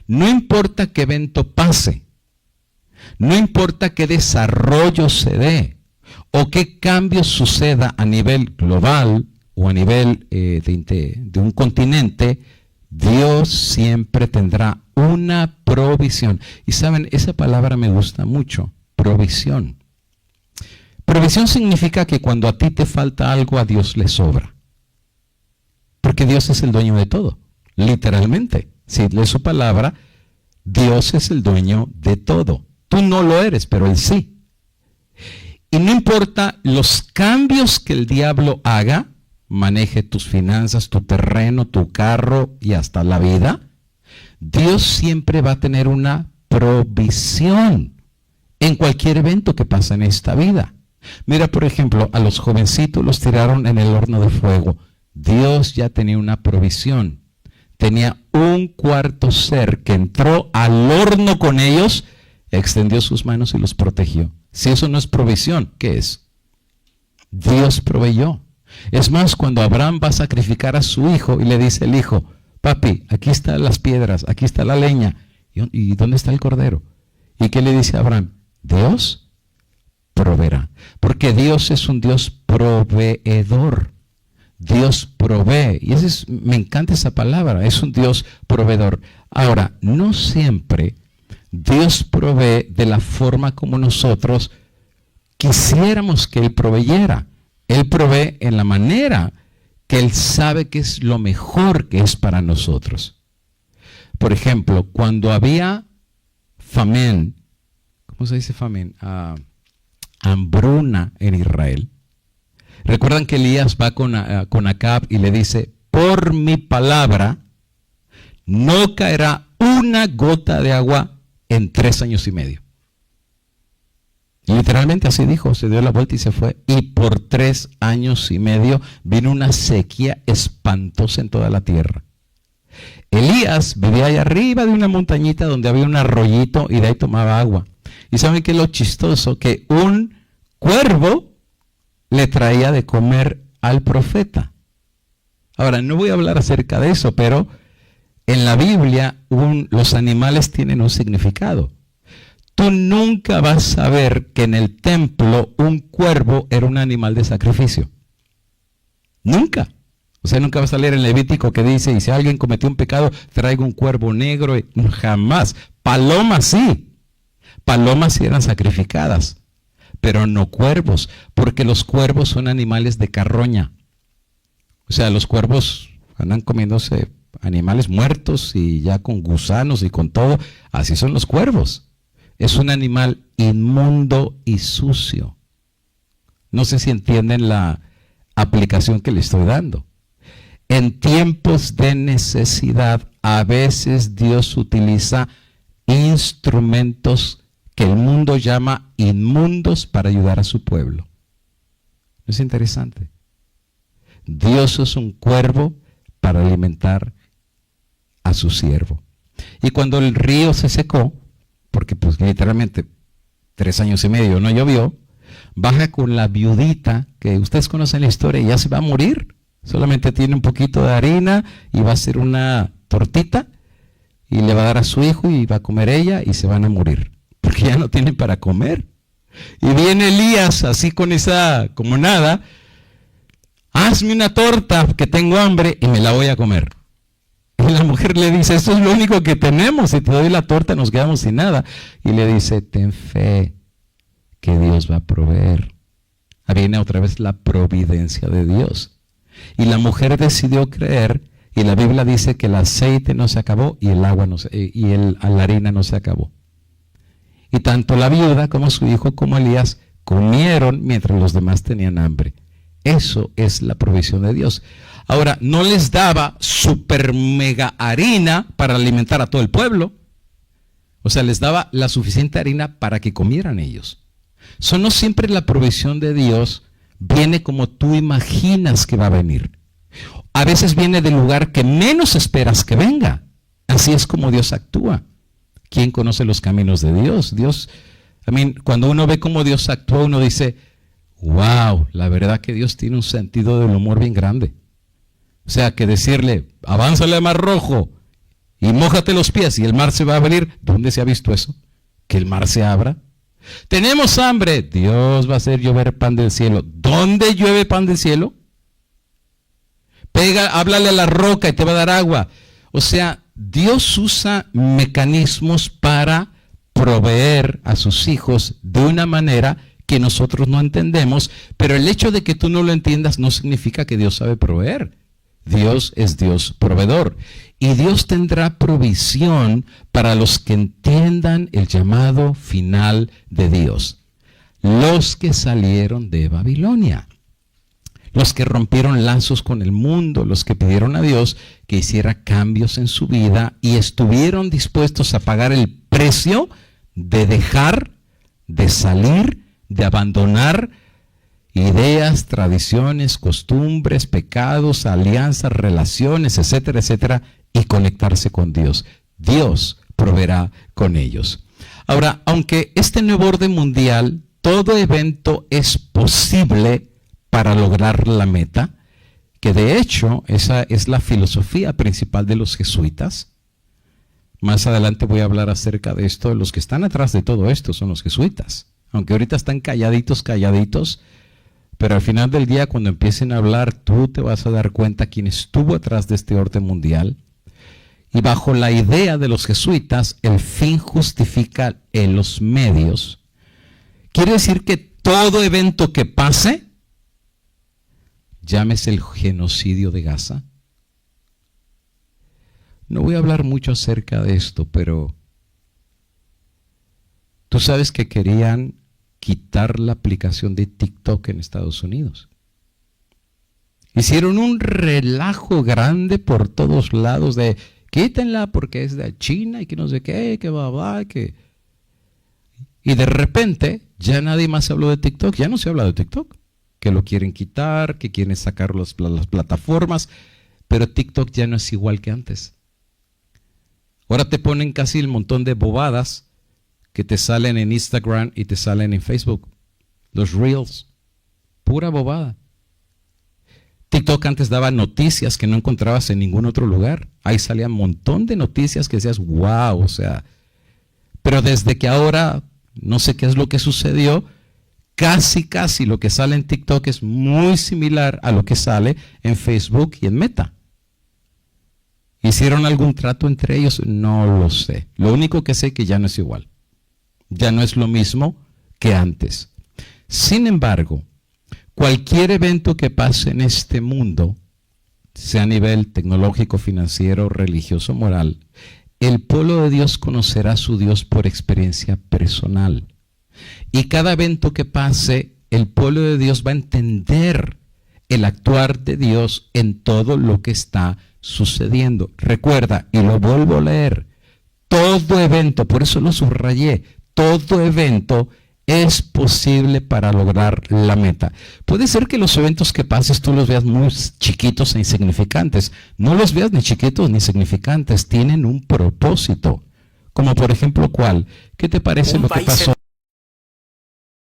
No importa qué evento pase, no importa qué desarrollo se dé o qué cambio suceda a nivel global o a nivel de un continente, Dios siempre tendrá una provisión. Y saben, esa palabra me gusta mucho, provisión. Provisión significa que cuando a ti te falta algo, a Dios le sobra. Porque Dios es el dueño de todo, literalmente. Si lees su palabra, Dios es el dueño de todo. Tú no lo eres, pero Él sí. Y no importa los cambios que el diablo haga, maneje tus finanzas, tu terreno, tu carro y hasta la vida, Dios siempre va a tener una provisión en cualquier evento que pasa en esta vida. Mira, por ejemplo, a los jovencitos los tiraron en el horno de fuego. Dios ya tenía una provisión. Tenía un cuarto ser que entró al horno con ellos, extendió sus manos y los protegió. Si eso no es provisión, ¿qué es? Dios proveyó. Es más, cuando Abraham va a sacrificar a su hijo y le dice el hijo, papi, aquí están las piedras, aquí está la leña, ¿y dónde está el cordero? ¿Y qué le dice a Abraham? Dios proveerá, porque Dios es un Dios proveedor. Dios provee, y me encanta esa palabra, es un Dios proveedor. Ahora, no siempre Dios provee de la forma como nosotros quisiéramos que Él proveyera. Él provee en la manera que Él sabe que es lo mejor que es para nosotros. Por ejemplo, cuando había famine, ¿cómo se dice famine? Hambruna en Israel. Recuerdan que Elías va con Acab y le dice, por mi palabra, no caerá una gota de agua en 3 años y medio. Literalmente así dijo, se dio la vuelta y se fue. Y por 3 años y medio vino una sequía espantosa en toda la tierra. Elías vivía allá arriba de una montañita donde había un arroyito y de ahí tomaba agua. ¿Y saben qué es lo chistoso? Que un cuervo le traía de comer al profeta. Ahora, no voy a hablar acerca de eso, pero en la Biblia los animales tienen un significado. Tú nunca vas a ver que en el templo un cuervo era un animal de sacrificio. Nunca. O sea, nunca vas a leer en Levítico que dice, y si alguien cometió un pecado, traiga un cuervo negro. Jamás. Palomas sí. Palomas sí eran sacrificadas, pero no cuervos, porque los cuervos son animales de carroña. O sea, los cuervos andan comiéndose animales muertos y ya con gusanos y con todo. Así son los cuervos. Es un animal inmundo y sucio. No sé si entienden la aplicación que le estoy dando. En tiempos de necesidad, a veces Dios utiliza instrumentos que el mundo llama inmundos para ayudar a su pueblo. ¿No es interesante? Dios es un cuervo para alimentar a a su siervo. Y cuando el río se secó, porque pues literalmente 3 años y medio no llovió, baja con la viudita, que ustedes conocen la historia, y ya se va a morir. Solamente tiene un poquito de harina y va a hacer una tortita y le va a dar a su hijo y va a comer ella y se van a morir, porque ya no tienen para comer. Y viene Elías así con esa, como nada, hazme una torta que tengo hambre y me la voy a comer. Y la mujer le dice, esto es lo único que tenemos, si te doy la torta nos quedamos sin nada. Y le dice, ten fe que Dios va a proveer. Viene otra vez la providencia de Dios. Y la mujer decidió creer, y la Biblia dice que el aceite no se acabó y el agua la harina no se acabó. Y tanto la viuda como su hijo como Elías comieron mientras los demás tenían hambre. Eso es la provisión de Dios. Ahora, no les daba super mega harina para alimentar a todo el pueblo. O sea, les daba la suficiente harina para que comieran ellos. No siempre la provisión de Dios viene como tú imaginas que va a venir. A veces viene del lugar que menos esperas que venga. Así es como Dios actúa. ¿Quién conoce los caminos de Dios? Cuando uno ve cómo Dios actúa, uno dice, wow, la verdad que Dios tiene un sentido del humor bien grande. O sea, que decirle, avánzale al mar rojo y mójate los pies y el mar se va a abrir. ¿Dónde se ha visto eso? Que el mar se abra. Tenemos hambre, Dios va a hacer llover pan del cielo. ¿Dónde llueve pan del cielo? Háblale a la roca y te va a dar agua. O sea, Dios usa mecanismos para proveer a sus hijos de una manera que nosotros no entendemos, pero el hecho de que tú no lo entiendas no significa que Dios sabe proveer. Dios es Dios proveedor. Y Dios tendrá provisión para los que entiendan el llamado final de Dios. Los que salieron de Babilonia. Los que rompieron lazos con el mundo, los que pidieron a Dios que hiciera cambios en su vida y estuvieron dispuestos a pagar el precio de dejar, de salir, de abandonar ideas, tradiciones, costumbres, pecados, alianzas, relaciones, etcétera, etcétera, y conectarse con Dios. Dios proveerá con ellos. Ahora, aunque este nuevo orden mundial, todo evento es posible para lograr la meta, que de hecho esa es la filosofía principal de los jesuitas. Más adelante voy a hablar acerca de esto. Los que están atrás de todo esto son los jesuitas, aunque ahorita están calladitos, pero al final del día, cuando empiecen a hablar, tú te vas a dar cuenta quién estuvo atrás de este orden mundial. Y bajo la idea de los jesuitas, el fin justifica en los medios. Quiere decir que todo evento que pase, llámese el genocidio de Gaza. No voy a hablar mucho acerca de esto, pero tú sabes que querían quitar la aplicación de TikTok en Estados Unidos. Hicieron un relajo grande por todos lados de quítenla porque es de China y que no sé qué, que va, que... Y de repente ya nadie más habló de TikTok, ya no se habla de TikTok, que lo quieren quitar, que quieren sacar las plataformas, pero TikTok ya no es igual que antes. Ahora te ponen casi el montón de bobadas que te salen en Instagram y te salen en Facebook. Los Reels. Pura bobada. TikTok antes daba noticias que no encontrabas en ningún otro lugar. Ahí salía un montón de noticias que decías, wow, o sea. Pero desde que ahora, no sé qué es lo que sucedió, casi lo que sale en TikTok es muy similar a lo que sale en Facebook y en Meta. ¿Hicieron algún trato entre ellos? No lo sé. Lo único que sé es que ya no es igual. Ya no es lo mismo que antes. Sin embargo, cualquier evento que pase en este mundo, sea a nivel tecnológico, financiero, religioso, moral, el pueblo de Dios conocerá a su Dios por experiencia personal. Y cada evento que pase, el pueblo de Dios va a entender el actuar de Dios en todo lo que está sucediendo. Recuerda, y lo vuelvo a leer, todo evento, por eso lo subrayé, todo evento es posible para lograr la meta. Puede ser que los eventos que pases tú los veas muy chiquitos e insignificantes. No los veas ni chiquitos ni insignificantes, tienen un propósito. Como por ejemplo, ¿cuál? ¿Qué te parece lo que pasó?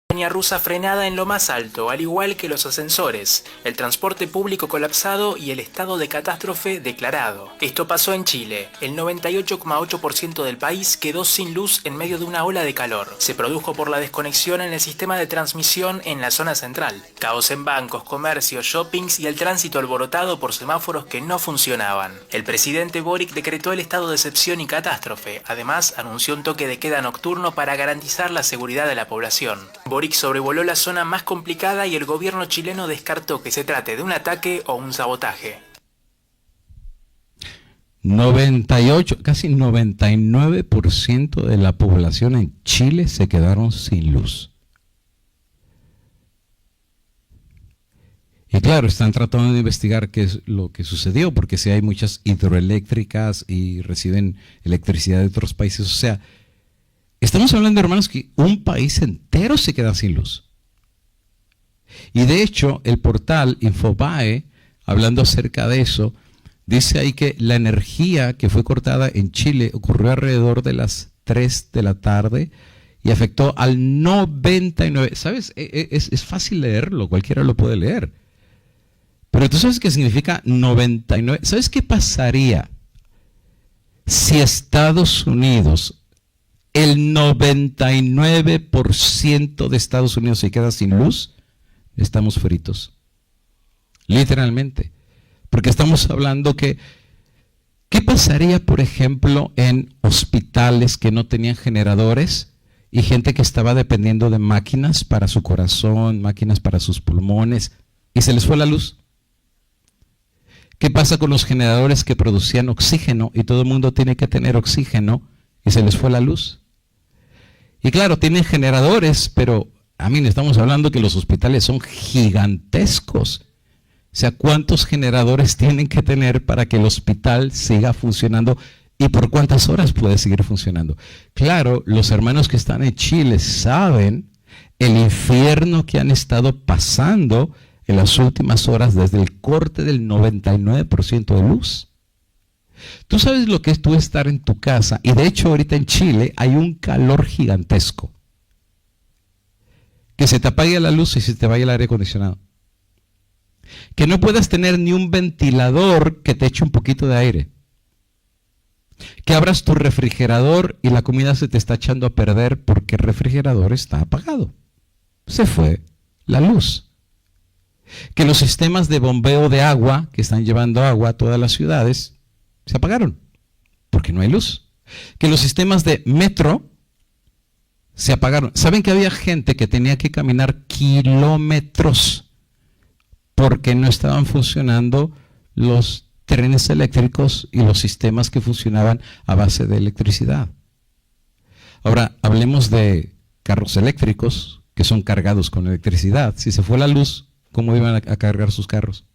Montaña rusa frenada en lo más alto, al igual que los ascensores, el transporte público colapsado y el estado de catástrofe declarado. Esto pasó en Chile. El 98,8% del país quedó sin luz en medio de una ola de calor. Se produjo por la desconexión en el sistema de transmisión en la zona central. Caos en bancos, comercios, shoppings y el tránsito alborotado por semáforos que no funcionaban. El presidente Boric decretó el estado de excepción y catástrofe. Además, anunció un toque de queda nocturno para garantizar la seguridad de la población. Boric sobrevoló la zona más complicada y el gobierno chileno descartó que se trate de un ataque o un sabotaje. 98, casi 99% de la población en Chile se quedaron sin luz. Y claro, están tratando de investigar qué es lo que sucedió, porque si hay muchas hidroeléctricas y reciben electricidad de otros países, o sea, estamos hablando, hermanos, que un país entero se queda sin luz. Y de hecho, el portal Infobae, hablando acerca de eso, dice ahí que la energía que fue cortada en Chile ocurrió alrededor de las 3 de la tarde y afectó al 99%. ¿Sabes? Es fácil leerlo, cualquiera lo puede leer. Pero tú sabes qué significa 99. ¿Sabes qué pasaría si Estados Unidos, el 99% de Estados Unidos se queda sin luz? Estamos fritos. Literalmente. Porque estamos hablando que, ¿qué pasaría, por ejemplo, en hospitales que no tenían generadores y gente que estaba dependiendo de máquinas para su corazón, máquinas para sus pulmones, y se les fue la luz? ¿Qué pasa con los generadores que producían oxígeno y todo el mundo tiene que tener oxígeno y se les fue la luz? Y claro, tienen generadores, pero estamos hablando que los hospitales son gigantescos. O sea, ¿cuántos generadores tienen que tener para que el hospital siga funcionando y por cuántas horas puede seguir funcionando? Claro, los hermanos que están en Chile saben el infierno que han estado pasando en las últimas horas desde el corte del 99% de luz. Tú sabes lo que es tú estar en tu casa, y de hecho ahorita en Chile hay un calor gigantesco. Que se te apague la luz y se te vaya el aire acondicionado. Que no puedas tener ni un ventilador que te eche un poquito de aire. Que abras tu refrigerador y la comida se te está echando a perder porque el refrigerador está apagado. Se fue la luz. Que los sistemas de bombeo de agua que están llevando agua a todas las ciudades se apagaron porque no hay luz. Que los sistemas de metro se apagaron. ¿Saben que había gente que tenía que caminar kilómetros porque no estaban funcionando los trenes eléctricos y los sistemas que funcionaban a base de electricidad? Ahora, hablemos de carros eléctricos que son cargados con electricidad. Si se fue la luz, ¿cómo iban a cargar sus carros?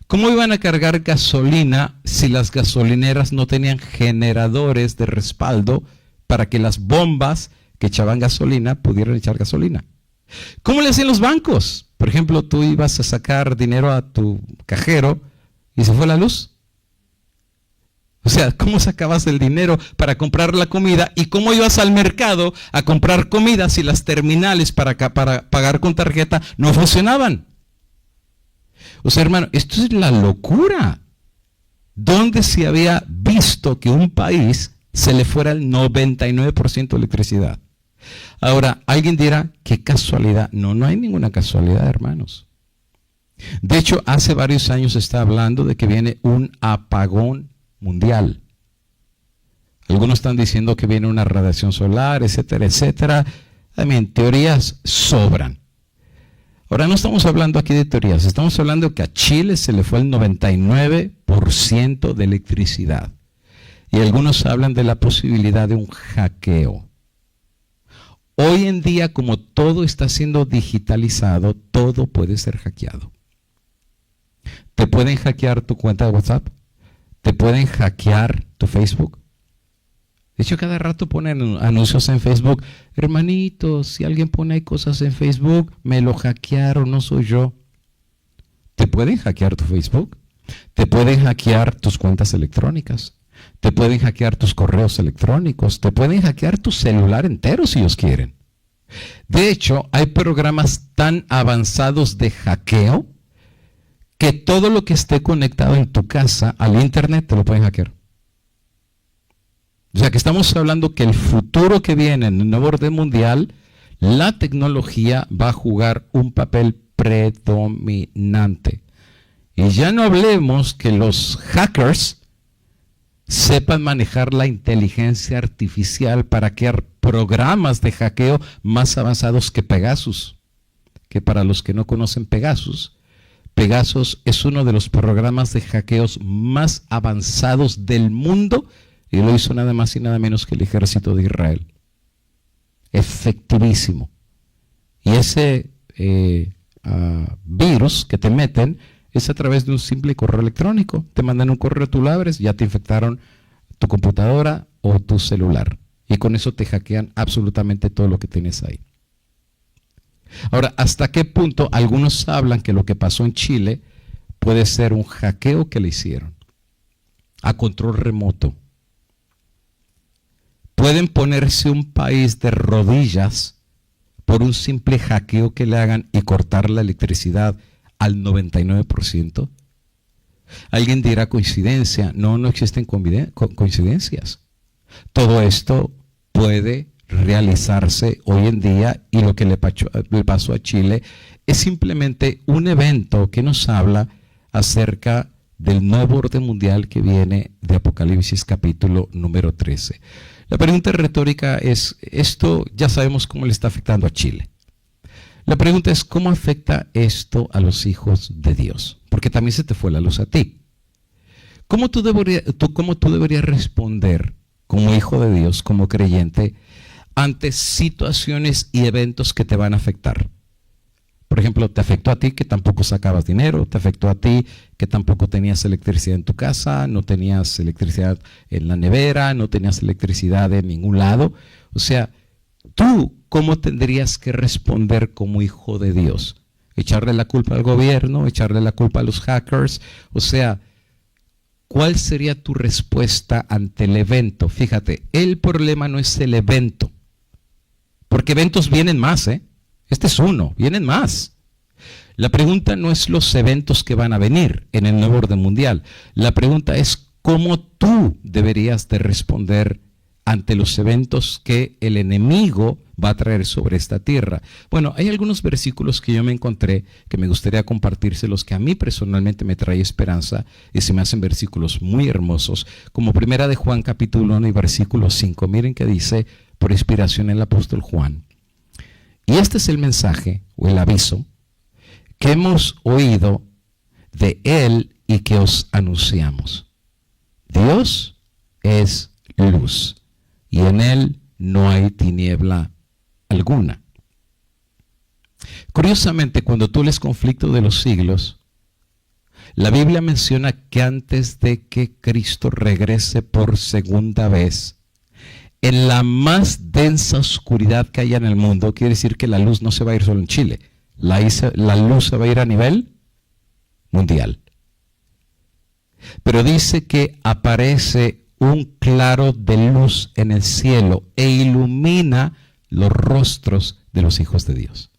¿Cómo iban a cargar gasolina si las gasolineras no tenían generadores de respaldo para que las bombas que echaban gasolina pudieran echar gasolina? ¿Cómo le hacían los bancos? Por ejemplo, tú ibas a sacar dinero a tu cajero y se fue la luz. O sea, ¿cómo sacabas el dinero para comprar la comida? ¿Y cómo ibas al mercado a comprar comida si las terminales para pagar con tarjeta no funcionaban? O sea, hermano, esto es la locura. ¿Dónde se había visto que un país se le fuera el 99% de electricidad? Ahora, alguien dirá, ¿qué casualidad? No, no hay ninguna casualidad, hermanos. De hecho, hace varios años se está hablando de que viene un apagón mundial. Algunos están diciendo que viene una radiación solar, etcétera, etcétera. También teorías sobran. Ahora no estamos hablando aquí de teorías, estamos hablando que a Chile se le fue el 99% de electricidad. Y algunos hablan de la posibilidad de un hackeo. Hoy en día, como todo está siendo digitalizado, todo puede ser hackeado. Te pueden hackear tu cuenta de WhatsApp, te pueden hackear tu Facebook, De hecho, cada rato ponen anuncios en Facebook. Hermanitos, si alguien pone ahí cosas en Facebook, me lo hackearon, no soy yo. Te pueden hackear tu Facebook, te pueden hackear tus cuentas electrónicas, te pueden hackear tus correos electrónicos, te pueden hackear tu celular entero si ellos quieren. De hecho, hay programas tan avanzados de hackeo que todo lo que esté conectado en tu casa al internet te lo pueden hackear. O sea que estamos hablando que el futuro que viene en el nuevo orden mundial, la tecnología va a jugar un papel predominante. Y ya no hablemos que los hackers sepan manejar la inteligencia artificial para crear programas de hackeo más avanzados que Pegasus. Que para los que no conocen Pegasus, Pegasus es uno de los programas de hackeos más avanzados del mundo y lo hizo nada más y nada menos que el ejército de Israel. Efectivísimo. Y ese virus que te meten es a través de un simple correo electrónico. Te mandan un correo, tú lo abres, ya te infectaron tu computadora o tu celular. Y con eso te hackean absolutamente todo lo que tienes ahí. Ahora, ¿hasta qué punto algunos hablan que lo que pasó en Chile puede ser un hackeo que le hicieron a control remoto? Pueden ponerse un país de rodillas por un simple hackeo que le hagan y cortar la electricidad al 99%. Alguien dirá coincidencia. No, no existen coincidencias. Todo esto puede realizarse hoy en día y lo que le pasó a Chile es simplemente un evento que nos habla acerca del nuevo orden mundial que viene de Apocalipsis capítulo número 13. La pregunta retórica es, esto ya sabemos cómo le está afectando a Chile. La pregunta es, ¿cómo afecta esto a los hijos de Dios? Porque también se te fue la luz a ti. ¿Cómo tú deberías responder como hijo de Dios, como creyente, ante situaciones y eventos que te van a afectar? Por ejemplo, te afectó a ti que tampoco sacabas dinero, te afectó a ti que tampoco tenías electricidad en tu casa, no tenías electricidad en la nevera, no tenías electricidad en ningún lado. O sea, ¿tú cómo tendrías que responder como hijo de Dios? ¿Echarle la culpa al gobierno? ¿Echarle la culpa a los hackers? O sea, ¿cuál sería tu respuesta ante el evento? Fíjate, el problema no es el evento, porque eventos vienen más, Este es uno, vienen más. La pregunta no es los eventos que van a venir en el nuevo orden mundial. La pregunta es cómo tú deberías de responder ante los eventos que el enemigo va a traer sobre esta tierra. Bueno, hay algunos versículos que yo me encontré que me gustaría compartírselos, que a mí personalmente me trae esperanza y se me hacen versículos muy hermosos, como primera de Juan capítulo 1 y versículo 5. Miren que dice, por inspiración del apóstol Juan: y este es el mensaje o el aviso que hemos oído de él y que os anunciamos. Dios es luz y en él no hay tiniebla alguna. Curiosamente, cuando tú lees Conflicto de los Siglos, la Biblia menciona que antes de que Cristo regrese por segunda vez, en la más densa oscuridad que haya en el mundo, quiere decir que la luz no se va a ir solo en Chile, la luz se va a ir a nivel mundial. Pero dice que aparece un claro de luz en el cielo e ilumina los rostros de los hijos de Dios.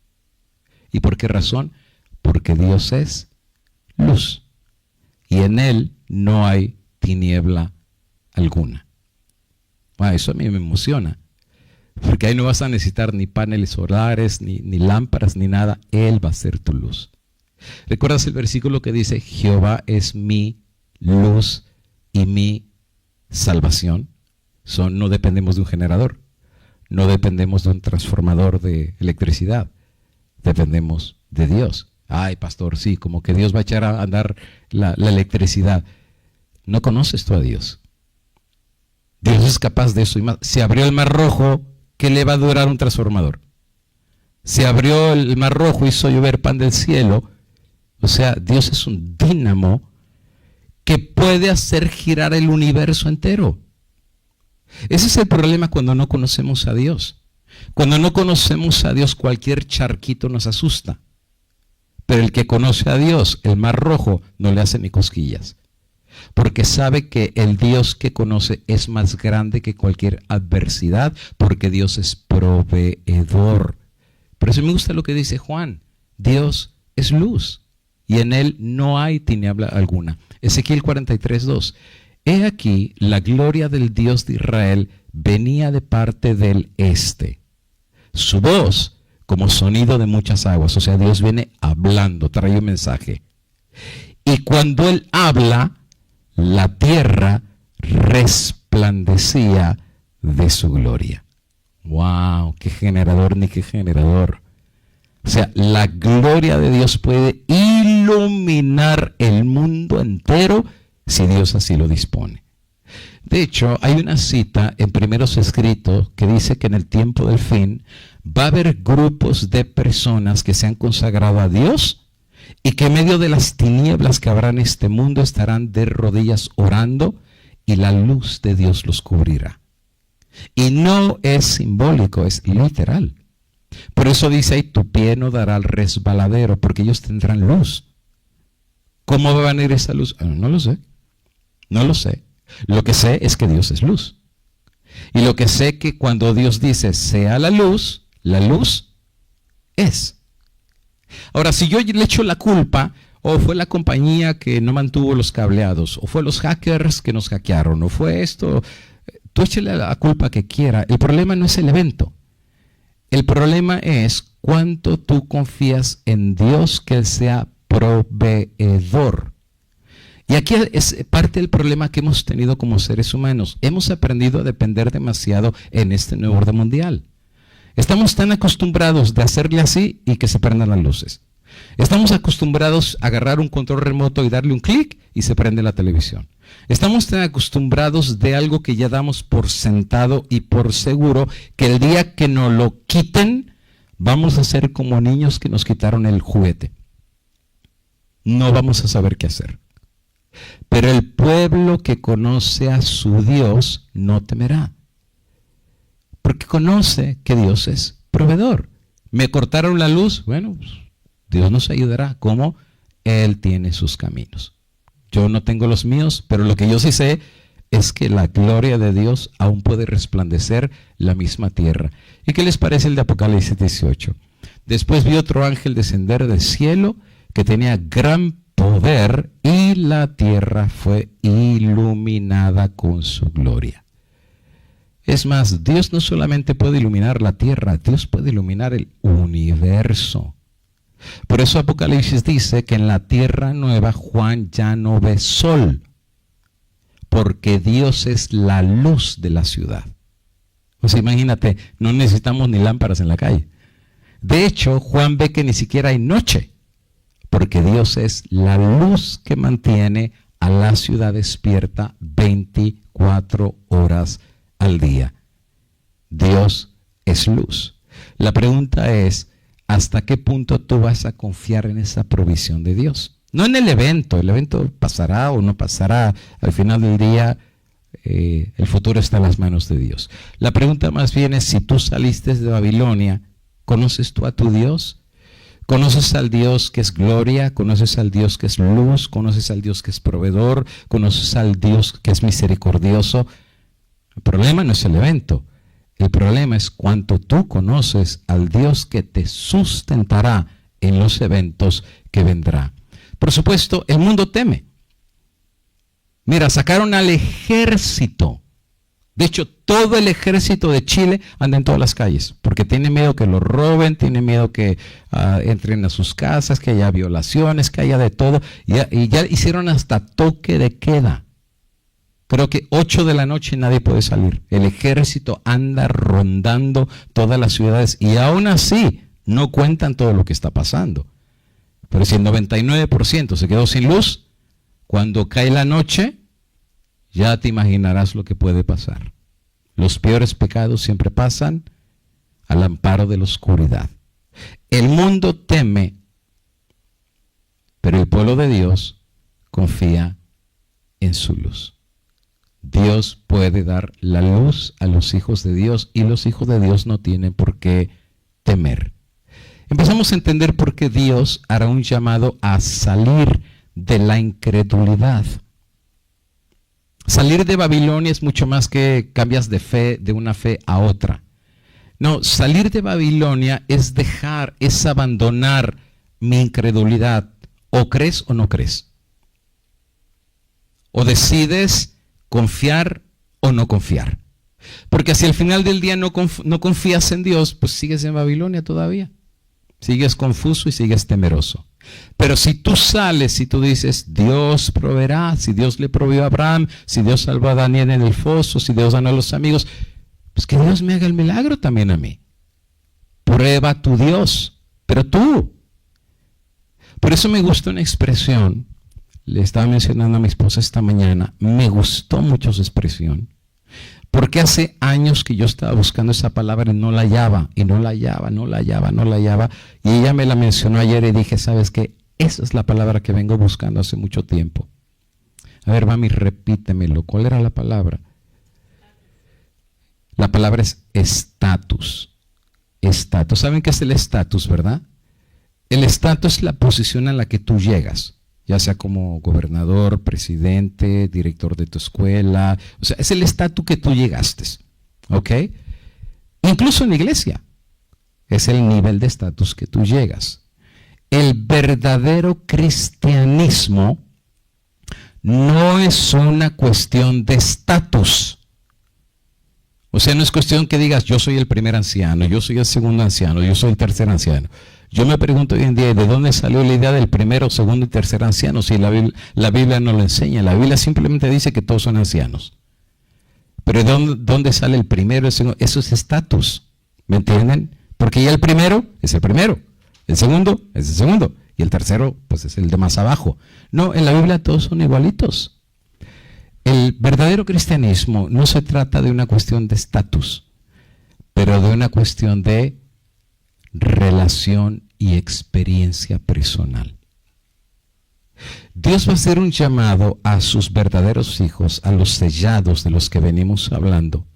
¿Y por qué razón? Porque Dios es luz y en él no hay tiniebla alguna. Eso a mí me emociona, porque ahí no vas a necesitar ni paneles solares, ni lámparas, ni nada. Él va a ser tu luz. ¿Recuerdas el versículo que dice, Jehová es mi luz y mi salvación? No dependemos de un generador, no dependemos de un transformador de electricidad, dependemos de Dios. Ay, pastor, sí, como que Dios va a echar a andar la electricidad. No conoces tú a Dios. Dios es capaz de eso y más. Se abrió el mar rojo, ¿qué le va a durar un transformador? Se abrió el mar rojo, hizo llover pan del cielo. O sea, Dios es un dínamo que puede hacer girar el universo entero. Ese es el problema cuando no conocemos a Dios. Cuando no conocemos a Dios, cualquier charquito nos asusta. Pero el que conoce a Dios, el mar rojo, no le hace ni cosquillas. Porque sabe que el Dios que conoce es más grande que cualquier adversidad, porque Dios es proveedor. Por eso me gusta lo que dice Juan. Dios es luz y en él no hay tiniebla alguna. Ezequiel 43:2. He aquí, la gloria del Dios de Israel venía de parte del este. Su voz como sonido de muchas aguas. O sea, Dios viene hablando, trae un mensaje. Y cuando Él habla, la tierra resplandecía de su gloria. ¡Wow! ¡Qué generador ni qué generador! O sea, la gloria de Dios puede iluminar el mundo entero si Dios así lo dispone. De hecho, hay una cita en Primeros Escritos que dice que en el tiempo del fin va a haber grupos de personas que se han consagrado a Dios y que en medio de las tinieblas que habrá en este mundo estarán de rodillas orando y la luz de Dios los cubrirá. Y no es simbólico, es literal. Por eso dice ahí, tu pie no dará al resbaladero, porque ellos tendrán luz. ¿Cómo va a venir esa luz? No lo sé. No lo sé. Lo que sé es que Dios es luz. Y lo que sé que cuando Dios dice sea la luz es. Ahora, si yo le echo la culpa, o fue la compañía que no mantuvo los cableados, o fue los hackers que nos hackearon, o fue esto, tú échale la culpa que quiera. El problema no es el evento. El problema es cuánto tú confías en Dios que Él sea proveedor. Y aquí es parte del problema que hemos tenido como seres humanos. Hemos aprendido a depender demasiado en este nuevo orden mundial. Estamos tan acostumbrados de hacerle así y que se prendan las luces. Estamos acostumbrados a agarrar un control remoto y darle un clic y se prende la televisión. Estamos tan acostumbrados de algo que ya damos por sentado y por seguro que el día que nos lo quiten, vamos a ser como niños que nos quitaron el juguete. No vamos a saber qué hacer. Pero el pueblo que conoce a su Dios no temerá. Porque conoce que Dios es proveedor. Me cortaron la luz, bueno, pues, Dios nos ayudará. ¿Cómo? Él tiene sus caminos. Yo no tengo los míos, pero lo que yo sí sé es que la gloria de Dios aún puede resplandecer la misma tierra. ¿Y qué les parece el de Apocalipsis 18? Después vi otro ángel descender del cielo que tenía gran poder y la tierra fue iluminada con su gloria. Es más, Dios no solamente puede iluminar la tierra, Dios puede iluminar el universo. Por eso Apocalipsis dice que en la tierra nueva Juan ya no ve sol, porque Dios es la luz de la ciudad. O sea, imagínate, no necesitamos ni lámparas en la calle. De hecho, Juan ve que ni siquiera hay noche, porque Dios es la luz que mantiene a la ciudad despierta 24 horas al día. Dios es luz. La pregunta es, ¿hasta qué punto tú vas a confiar en esa provisión de Dios? No en el evento pasará o no pasará. Al final del día, el futuro está en las manos de Dios. La pregunta más bien es, si tú saliste de Babilonia, ¿conoces tú a tu Dios? ¿Conoces al Dios que es gloria? ¿Conoces al Dios que es luz? ¿Conoces al Dios que es proveedor? ¿Conoces al Dios que es misericordioso? El problema no es el evento. El problema es cuánto tú conoces al Dios que te sustentará en los eventos que vendrá. Por supuesto, el mundo teme. Mira, sacaron al ejército. De hecho, todo el ejército de Chile anda en todas las calles, porque tiene miedo que lo roben, tiene miedo que entren a sus casas, que haya violaciones, que haya de todo. Y ya hicieron hasta toque de queda. Creo que 8 de la noche nadie puede salir. El ejército anda rondando todas las ciudades y aún así no cuentan todo lo que está pasando. Pero si el 99% se quedó sin luz, cuando cae la noche, ya te imaginarás lo que puede pasar. Los peores pecados siempre pasan al amparo de la oscuridad. El mundo teme, pero el pueblo de Dios confía en su luz. Dios Dios puede dar la luz a los hijos de Dios y los hijos de Dios no tienen por qué temer. Empezamos a entender por qué Dios hará un llamado a salir de la incredulidad. Salir de Babilonia es mucho más que cambias de fe, de una fe a otra. No, salir de Babilonia es dejar, es abandonar mi incredulidad. O crees o no crees. O decides confiar o no confiar. Porque si al final del día no confías en Dios, pues sigues en Babilonia todavía. Sigues confuso y sigues temeroso. Pero si tú sales y tú dices, Dios proveerá, si Dios le proveyó a Abraham, si Dios salvó a Daniel en el foso, si Dios sanó a los amigos, pues que Dios me haga el milagro también a mí. Prueba tu Dios, pero tú. Por eso me gusta una expresión, le estaba mencionando a mi esposa esta mañana, me gustó mucho su expresión, porque hace años que yo estaba buscando esa palabra y no la hallaba, y no la hallaba, y ella me la mencionó ayer y dije, ¿sabes qué? Esa es la palabra que vengo buscando hace mucho tiempo. A ver, mami, repítemelo. ¿Cuál era la palabra? La palabra es estatus. Estatus. ¿Saben qué es el estatus, verdad? El estatus es la posición a la que tú llegas, ya sea como gobernador, presidente, director de tu escuela. O sea, es el estatus que tú llegaste, ¿ok? Incluso en la iglesia, es el nivel de estatus que tú llegas. El verdadero cristianismo no es una cuestión de estatus. O sea, no es cuestión que digas, yo soy el primer anciano, yo soy el segundo anciano, yo soy el tercer anciano. Yo me pregunto hoy en día, ¿de dónde salió la idea del primero, segundo y tercer anciano? Si la Biblia no lo enseña. La Biblia simplemente dice que todos son ancianos. Pero ¿de dónde sale el primero, el segundo? Eso es estatus. ¿Me entienden? Porque ya el primero es el primero. El segundo es el segundo. Y el tercero, pues es el de más abajo. No, en la Biblia todos son igualitos. El verdadero cristianismo no se trata de una cuestión de estatus, pero de una cuestión de relación y experiencia personal. Dios va a hacer un llamado a sus verdaderos hijos, a los sellados de los que venimos hablando,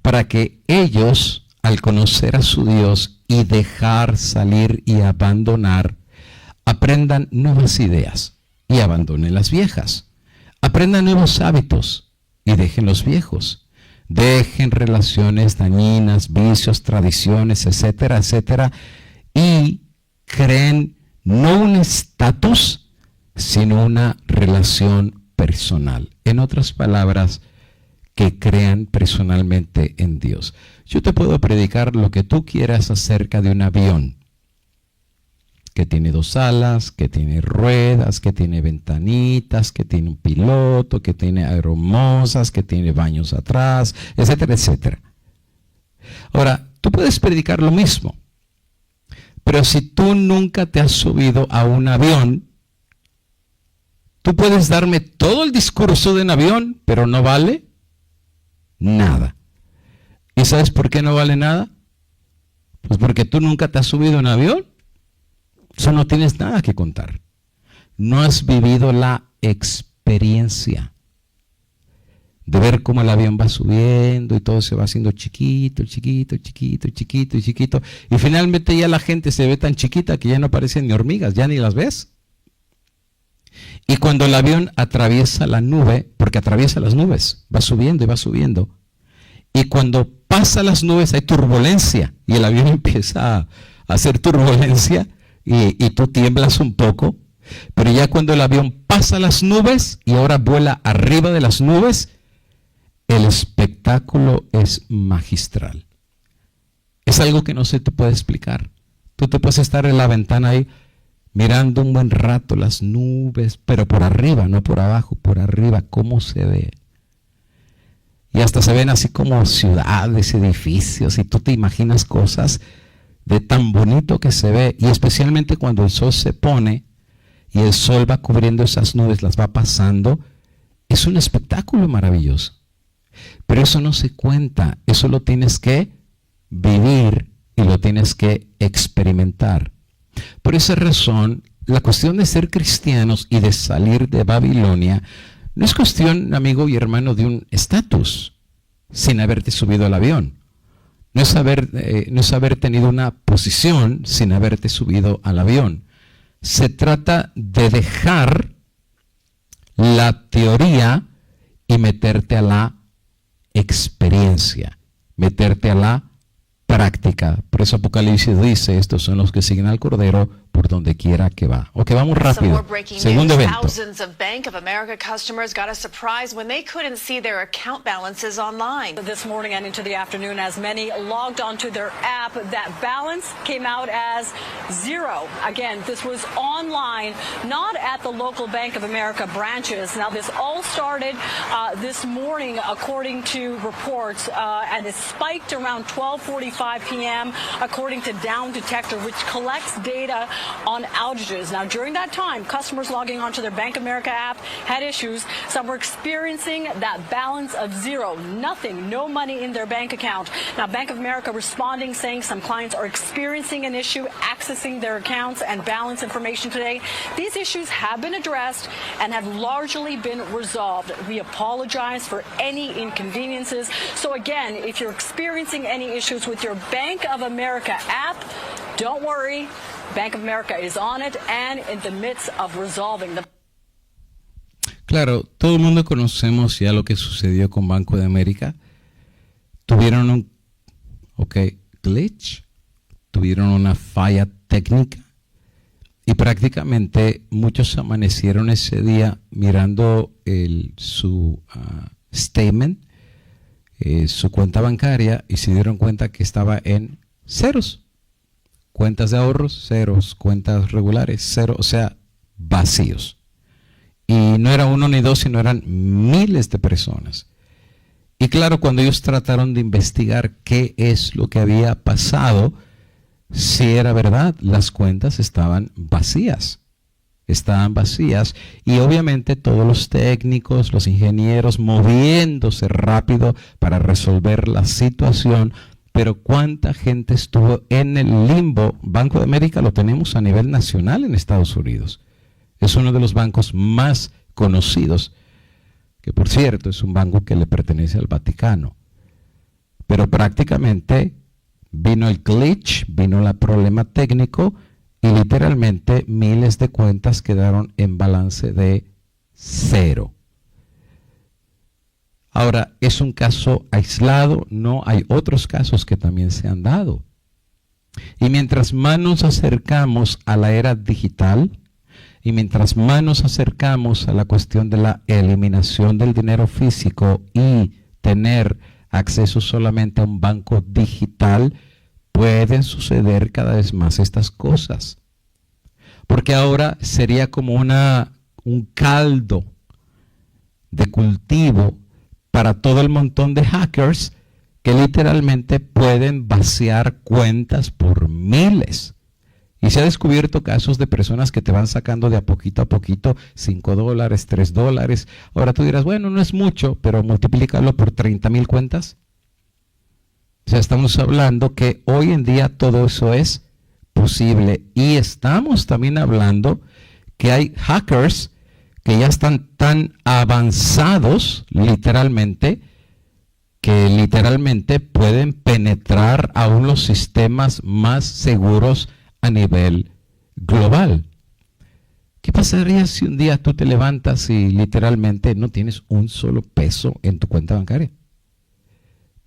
para que ellos, al conocer a su Dios y dejar salir y abandonar, aprendan nuevas ideas y abandonen las viejas. Aprendan nuevos hábitos y dejen los viejos. Dejen relaciones dañinas, vicios, tradiciones, etcétera, etcétera. Y creen no un estatus, sino una relación personal. En otras palabras, que crean personalmente en Dios. Yo te puedo predicar lo que tú quieras acerca de un avión que tiene 2 alas, que tiene ruedas, que tiene ventanitas, que tiene un piloto, que tiene aeromosas, que tiene baños atrás, etcétera, etcétera. Ahora, tú puedes predicar lo mismo, pero si tú nunca te has subido a un avión, tú puedes darme todo el discurso de un avión, pero no vale nada. ¿Y sabes por qué no vale nada? Pues porque tú nunca te has subido a un avión. Eso no tienes nada que contar. No has vivido la experiencia de ver cómo el avión va subiendo y todo se va haciendo chiquito, chiquito, chiquito, chiquito y chiquito. Y finalmente ya la gente se ve tan chiquita que ya no parecen ni hormigas, ya ni las ves. Y cuando el avión atraviesa la nube, porque atraviesa las nubes, va subiendo y va subiendo. Y cuando pasa las nubes hay turbulencia y el avión empieza a hacer turbulencia. Y tú tiemblas un poco, pero ya cuando el avión pasa las nubes y ahora vuela arriba de las nubes, el espectáculo es magistral. Es algo que no se te puede explicar. Tú te puedes estar en la ventana ahí mirando un buen rato las nubes, pero por arriba, no por abajo, por arriba, cómo se ve. Y hasta se ven así como ciudades, edificios, y tú te imaginas cosas de tan bonito que se ve, y especialmente cuando el sol se pone y el sol va cubriendo esas nubes, las va pasando, es un espectáculo maravilloso. Pero eso no se cuenta, eso lo tienes que vivir y lo tienes que experimentar. Por esa razón, la cuestión de ser cristianos y de salir de Babilonia No es cuestión, amigo y hermano, de un estatus sin haberte subido al avión. No es haber tenido una posición sin haberte subido al avión. Se trata de dejar la teoría y meterte a la experiencia, meterte a la práctica. Por eso Apocalipsis dice, estos son los que siguen al Cordero por donde quiera que va. Ok, vamos rápido. Segundo evento. Thousands of Bank of America customers got a surprise when they couldn't see their account balances online. This morning and into the afternoon, as many logged onto their app, that balance came out as zero. Again, this was online, not at the local Bank of America branches. Now, this all started this morning, according to reports, and it spiked around 12:45 p.m., according to Down Detector, which collects data on outages. Now, during that time, customers logging onto their Bank of America app had issues. Some were experiencing that balance of zero, nothing, no money in their bank account. Now, Bank of America responding, saying some clients are experiencing an issue accessing their accounts and balance information today. These issues have been addressed and have largely been resolved. We apologize for any inconveniences. So again, if you're experiencing any issues with your Bank of America app, don't worry. Bank of America is on it and in the midst of resolving the... Claro, todo el mundo conocemos ya lo que sucedió con Banco de América. Tuvieron un glitch, tuvieron una falla técnica y prácticamente muchos amanecieron ese día mirando su statement, su cuenta bancaria, y se dieron cuenta que estaba en ceros. Cuentas de ahorros, ceros, cuentas regulares, cero, o sea, vacíos. Y no era uno ni dos, sino eran miles de personas. Y claro, cuando ellos trataron de investigar qué es lo que había pasado, si era verdad, las cuentas estaban vacías. Estaban vacías y obviamente todos los técnicos, los ingenieros moviéndose rápido para resolver la situación. Pero ¿cuánta gente estuvo en el limbo? Banco de América lo tenemos a nivel nacional en Estados Unidos. Es uno de los bancos más conocidos, que por cierto es un banco que le pertenece al Vaticano. Pero prácticamente vino el glitch, vino el problema técnico y literalmente miles de cuentas quedaron en balance de cero. Ahora, es un caso aislado, no hay otros casos que también se han dado. Y mientras más nos acercamos a la era digital, y mientras más nos acercamos a la cuestión de la eliminación del dinero físico y tener acceso solamente a un banco digital, pueden suceder cada vez más estas cosas. Porque ahora sería como un caldo de cultivo para todo el montón de hackers que literalmente pueden vaciar cuentas por miles. Y se ha descubierto casos de personas que te van sacando de a poquito, $5, $3. Ahora tú dirás, bueno, no es mucho, pero multiplícalo por 30,000 cuentas. O sea, estamos hablando que hoy en día todo eso es posible. Y estamos también hablando que hay hackers que ya están tan avanzados literalmente, que literalmente pueden penetrar aún los sistemas más seguros a nivel global. ¿Qué pasaría si un día tú te levantas y literalmente no tienes un solo peso en tu cuenta bancaria?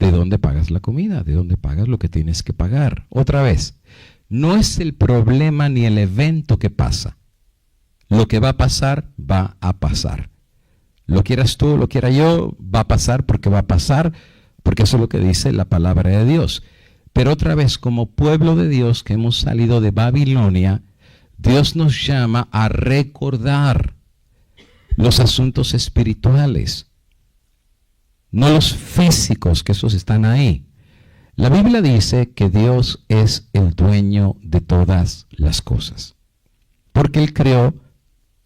¿De dónde pagas la comida? ¿De dónde pagas lo que tienes que pagar? Otra vez, no es el problema ni el evento que pasa. Lo que va a pasar, va a pasar. Lo quieras tú, lo quiera yo, va a pasar, porque eso es lo que dice la palabra de Dios. Pero otra vez, como pueblo de Dios que hemos salido de Babilonia, Dios nos llama a recordar los asuntos espirituales, no los físicos, que esos están ahí. La Biblia dice que Dios es el dueño de todas las cosas, porque Él creó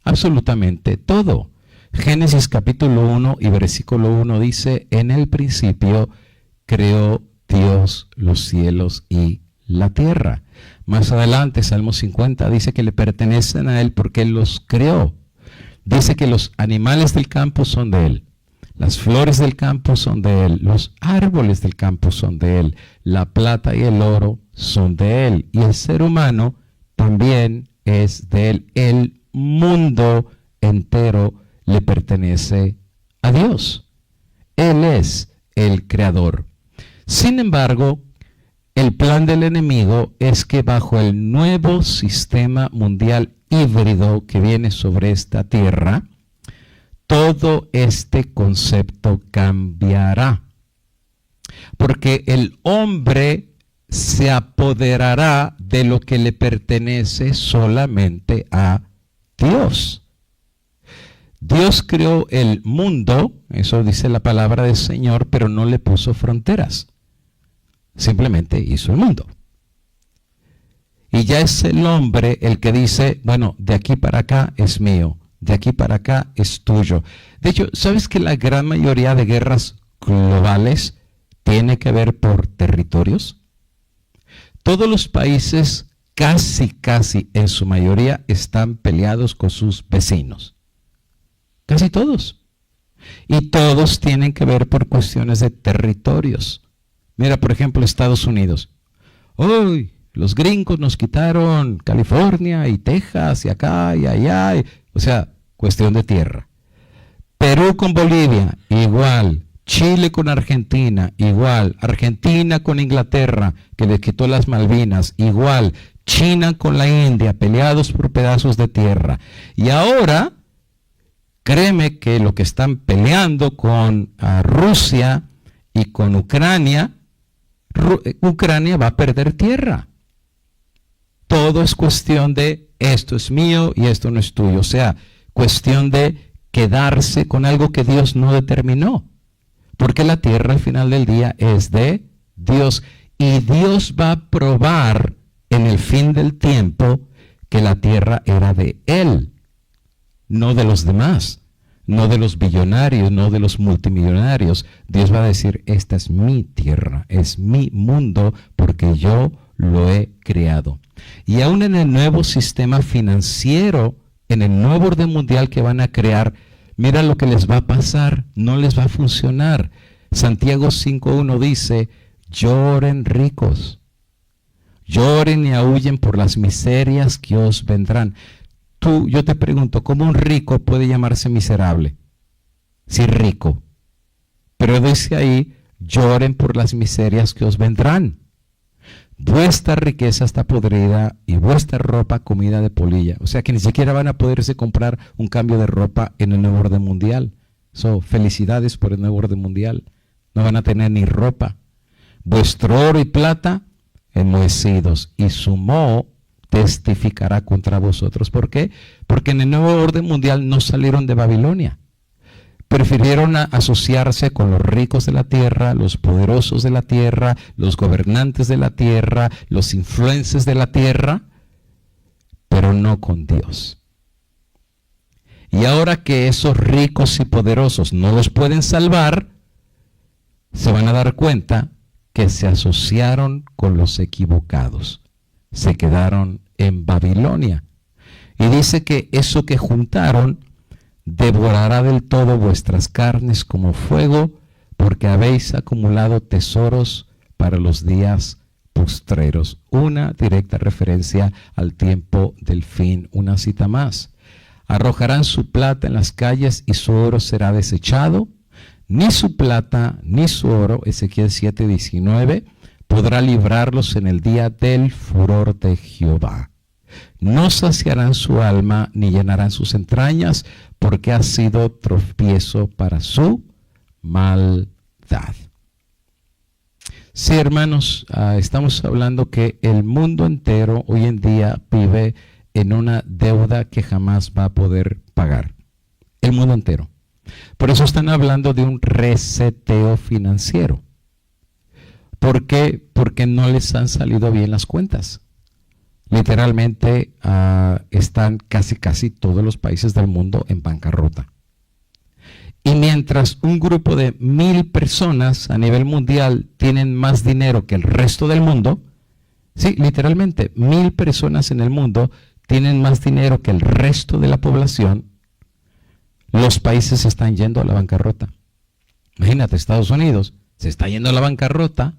absolutamente todo. Génesis capítulo 1 y versículo 1 dice, en el principio creó Dios los cielos y la tierra. Más adelante, Salmo 50 dice que le pertenecen a Él porque Él los creó. Dice que los animales del campo son de Él, las flores del campo son de Él, los árboles del campo son de Él, la plata y el oro son de Él, y el ser humano también es de Él. El mundo entero le pertenece a Dios. Él es el creador. Sin embargo, el plan del enemigo es que bajo el nuevo sistema mundial híbrido que viene sobre esta tierra, todo este concepto cambiará. Porque el hombre se apoderará de lo que le pertenece solamente a Dios. Dios creó el mundo, eso dice la palabra del Señor, pero no le puso fronteras. Simplemente hizo el mundo. Y ya es el hombre el que dice, bueno, de aquí para acá es mío, de aquí para acá es tuyo. De hecho, ¿sabes que la gran mayoría de guerras globales tiene que ver por territorios? Todos los países, casi en su mayoría, están peleados con sus vecinos. Casi todos. Y todos tienen que ver por cuestiones de territorios. Mira, por ejemplo, Estados Unidos. ¡Uy! Los gringos nos quitaron California y Texas y acá y allá. O sea, cuestión de tierra. Perú con Bolivia, igual. Chile con Argentina, igual. Argentina con Inglaterra, que les quitó las Malvinas, igual. China con la India, peleados por pedazos de tierra. Y ahora, créeme que lo que están peleando con Rusia y con Ucrania, Ucrania va a perder tierra. Todo es cuestión de esto es mío y esto no es tuyo. O sea, cuestión de quedarse con algo que Dios no determinó. Porque la tierra al final del día es de Dios. Y Dios va a probar en el fin del tiempo que la tierra era de Él, no de los demás, no de los billonarios, no de los multimillonarios. Dios va a decir, esta es mi tierra, es mi mundo, porque yo lo he creado. Y aún en el nuevo sistema financiero, en el nuevo orden mundial que van a crear, mira lo que les va a pasar, no les va a funcionar. Santiago 5:1 dice, lloren ricos, lloren y aúllen por las miserias que os vendrán. Yo te pregunto, ¿cómo un rico puede llamarse miserable? Si rico. Pero dice ahí, lloren por las miserias que os vendrán. Vuestra riqueza está podrida y vuestra ropa comida de polilla. O sea que ni siquiera van a poderse comprar un cambio de ropa en el nuevo orden mundial. Felicidades por el nuevo orden mundial. No van a tener ni ropa. Vuestro oro y plata enmohecidos, y su moho testificará contra vosotros. ¿Por qué? Porque en el nuevo orden mundial no salieron de Babilonia. Prefirieron asociarse con los ricos de la tierra, los poderosos de la tierra, los gobernantes de la tierra, los influencers de la tierra, pero no con Dios. Y ahora que esos ricos y poderosos no los pueden salvar, se van a dar cuenta que se asociaron con los equivocados. Se quedaron en Babilonia. Y dice que eso que juntaron devorará del todo vuestras carnes como fuego, porque habéis acumulado tesoros para los días postreros. Una directa referencia al tiempo del fin. Una cita más. Arrojarán su plata en las calles y su oro será desechado. Ni su plata ni su oro, Ezequiel 7:19, podrá librarlos en el día del furor de Jehová. No saciarán su alma ni llenarán sus entrañas, porque ha sido tropiezo para su maldad. Sí, hermanos, estamos hablando que el mundo entero hoy en día vive en una deuda que jamás va a poder pagar. El mundo entero. Por eso están hablando de un reseteo financiero. ¿Por qué? Porque no les han salido bien las cuentas. Literalmente están casi todos los países del mundo en bancarrota. Y mientras un grupo de 1,000 personas a nivel mundial tienen más dinero que el resto del mundo, sí, literalmente 1,000 personas en el mundo tienen más dinero que el resto de la población, los países se están yendo a la bancarrota. Imagínate, Estados Unidos se está yendo a la bancarrota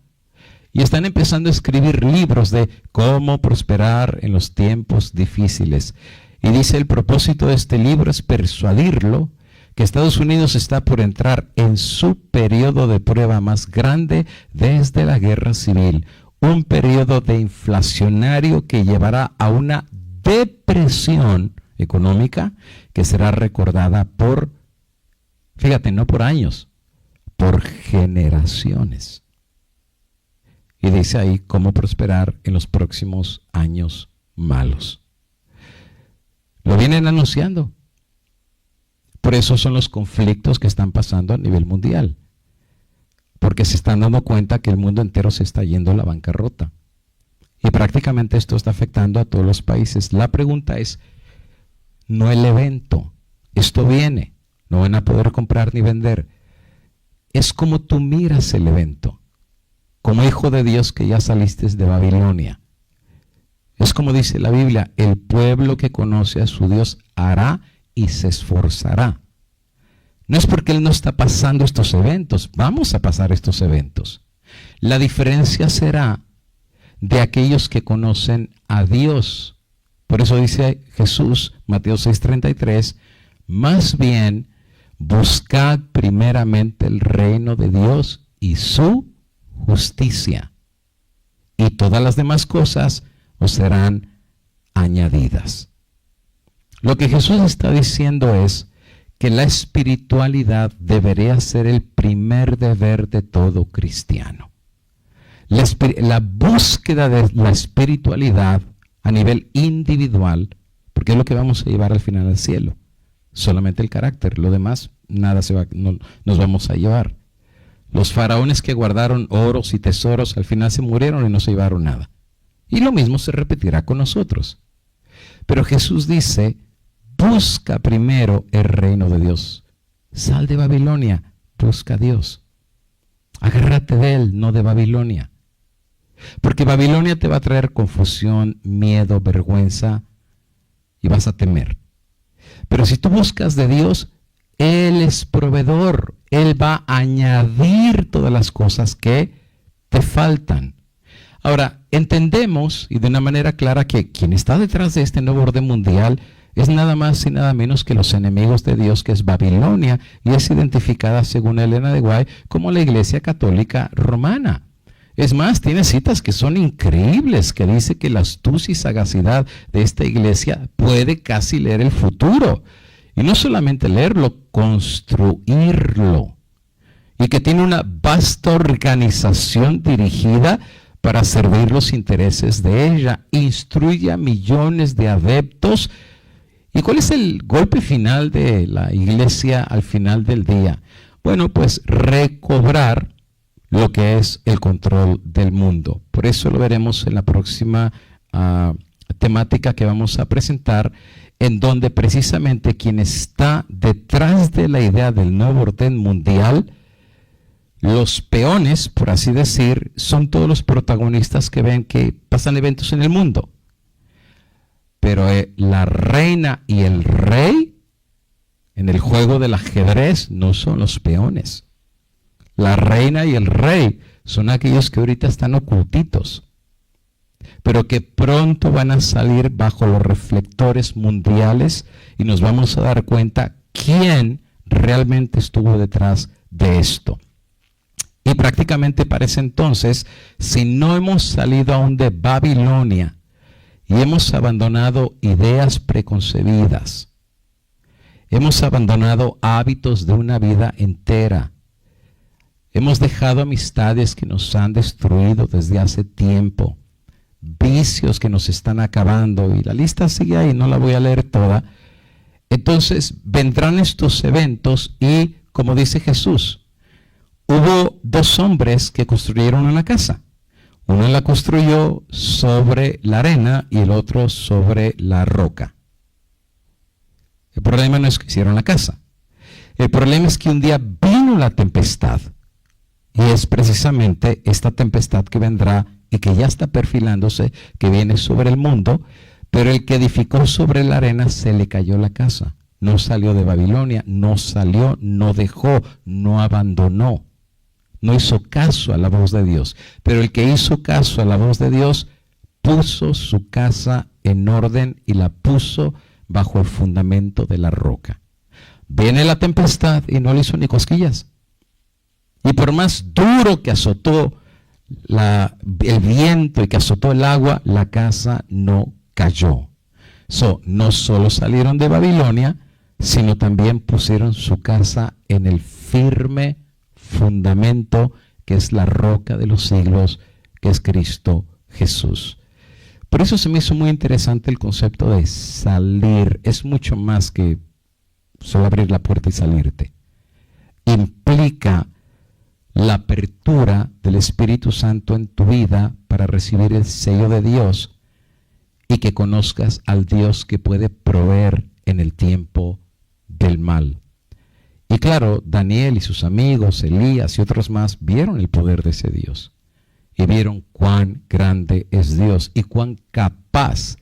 y están empezando a escribir libros de cómo prosperar en los tiempos difíciles. Y dice, el propósito de este libro es persuadirlo que Estados Unidos está por entrar en su periodo de prueba más grande desde la guerra civil, un periodo de inflacionario que llevará a una depresión económica que será recordada por, fíjate, no por años, por generaciones. Y dice ahí cómo prosperar en los próximos años malos. Lo vienen anunciando. Por eso son los conflictos que están pasando a nivel mundial. Porque se están dando cuenta que el mundo entero se está yendo a la bancarrota. Y prácticamente esto está afectando a todos los países. La pregunta es, no el evento. Esto viene. No van a poder comprar ni vender. Es como tú miras el evento. Como hijo de Dios que ya saliste de Babilonia. Es como dice la Biblia, el pueblo que conoce a su Dios hará y se esforzará. No es porque Él no está pasando estos eventos, vamos a pasar estos eventos. La diferencia será de aquellos que conocen a Dios. Por eso dice Jesús, Mateo 6:33, más bien buscad primeramente el reino de Dios y su justicia, y todas las demás cosas os serán añadidas. Lo que Jesús está diciendo es que la espiritualidad debería ser el primer deber de todo cristiano. La búsqueda de la espiritualidad a nivel individual, porque es lo que vamos a llevar al final al cielo. Solamente el carácter, lo demás nada nos vamos a llevar. Los faraones que guardaron oros y tesoros al final se murieron y no se llevaron nada. Y lo mismo se repetirá con nosotros. Pero Jesús dice, busca primero el reino de Dios. Sal de Babilonia, busca a Dios. Agárrate de Él, no de Babilonia. Porque Babilonia te va a traer confusión, miedo, vergüenza y vas a temer. Pero si tú buscas de Dios, Él es proveedor. Él va a añadir todas las cosas que te faltan. Ahora, entendemos y de una manera clara que quien está detrás de este nuevo orden mundial es nada más y nada menos que los enemigos de Dios, que es Babilonia, y es identificada según Elena de White como la Iglesia Católica Romana. Es más, tiene citas que son increíbles, que dice que la astucia y sagacidad de esta iglesia puede casi leer el futuro. Y no solamente leerlo, construirlo. Y que tiene una vasta organización dirigida para servir los intereses de ella. Instruye a millones de adeptos. ¿Y cuál es el golpe final de la iglesia al final del día? Bueno, pues recobrar lo que es el control del mundo. Por eso lo veremos en la próxima temática que vamos a presentar, en donde precisamente quien está detrás de la idea del nuevo orden mundial, los peones, por así decir, son todos los protagonistas que ven que pasan eventos en el mundo. Pero la reina y el rey en el juego del ajedrez no son los peones. La reina y el rey son aquellos que ahorita están ocultitos, pero que pronto van a salir bajo los reflectores mundiales y nos vamos a dar cuenta quién realmente estuvo detrás de esto. Y prácticamente para ese entonces, si no hemos salido aún de Babilonia y hemos abandonado ideas preconcebidas, hemos abandonado hábitos de una vida entera, hemos dejado amistades que nos han destruido desde hace tiempo, vicios que nos están acabando, y la lista sigue ahí, no la voy a leer toda. Entonces vendrán estos eventos y, como dice Jesús, hubo dos hombres que construyeron una casa. Uno la construyó sobre la arena y el otro sobre la roca. El problema no es que hicieron la casa. El problema es que un día vino la tempestad. Y es precisamente esta tempestad que vendrá y que ya está perfilándose, que viene sobre el mundo, pero el que edificó sobre la arena se le cayó la casa. No salió de Babilonia, no salió, no dejó, no abandonó. No hizo caso a la voz de Dios. Pero el que hizo caso a la voz de Dios puso su casa en orden y la puso bajo el fundamento de la roca. Viene la tempestad y no le hizo ni cosquillas. Y por más duro que azotó el viento y que azotó el agua, la casa no cayó. No solo salieron de Babilonia, sino también pusieron su casa en el firme fundamento que es la roca de los siglos, que es Cristo Jesús. Por eso se me hizo muy interesante el concepto de salir. Es mucho más que solo abrir la puerta y salirte. Implica la apertura del Espíritu Santo en tu vida para recibir el sello de Dios y que conozcas al Dios que puede proveer en el tiempo del mal. Y claro, Daniel y sus amigos, Elías y otros más, vieron el poder de ese Dios. Y vieron cuán grande es Dios y cuán capaz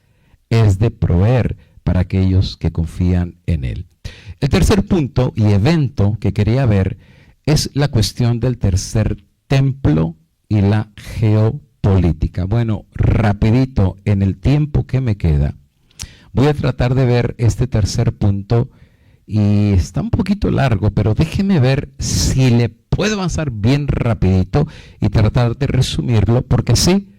es de proveer para aquellos que confían en Él. El tercer punto y evento que quería ver es la cuestión del tercer templo y la geopolítica. Bueno, rapidito, en el tiempo que me queda, voy a tratar de ver este tercer punto y está un poquito largo, pero déjeme ver si le puedo avanzar bien rapidito y tratar de resumirlo, porque sí,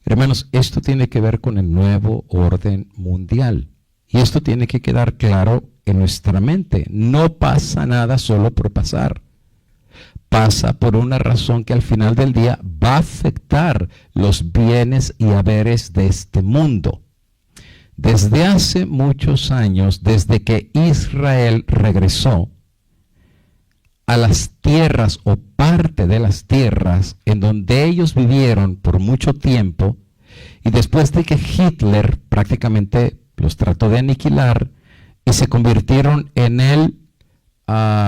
hermanos, esto tiene que ver con el nuevo orden mundial. Y esto tiene que quedar claro en nuestra mente. No pasa nada solo por pasar. Pasa por una razón que al final del día va a afectar los bienes y haberes de este mundo. Desde hace muchos años, desde que Israel regresó a las tierras o parte de las tierras en donde ellos vivieron por mucho tiempo, y después de que Hitler prácticamente los trató de aniquilar y se convirtieron en el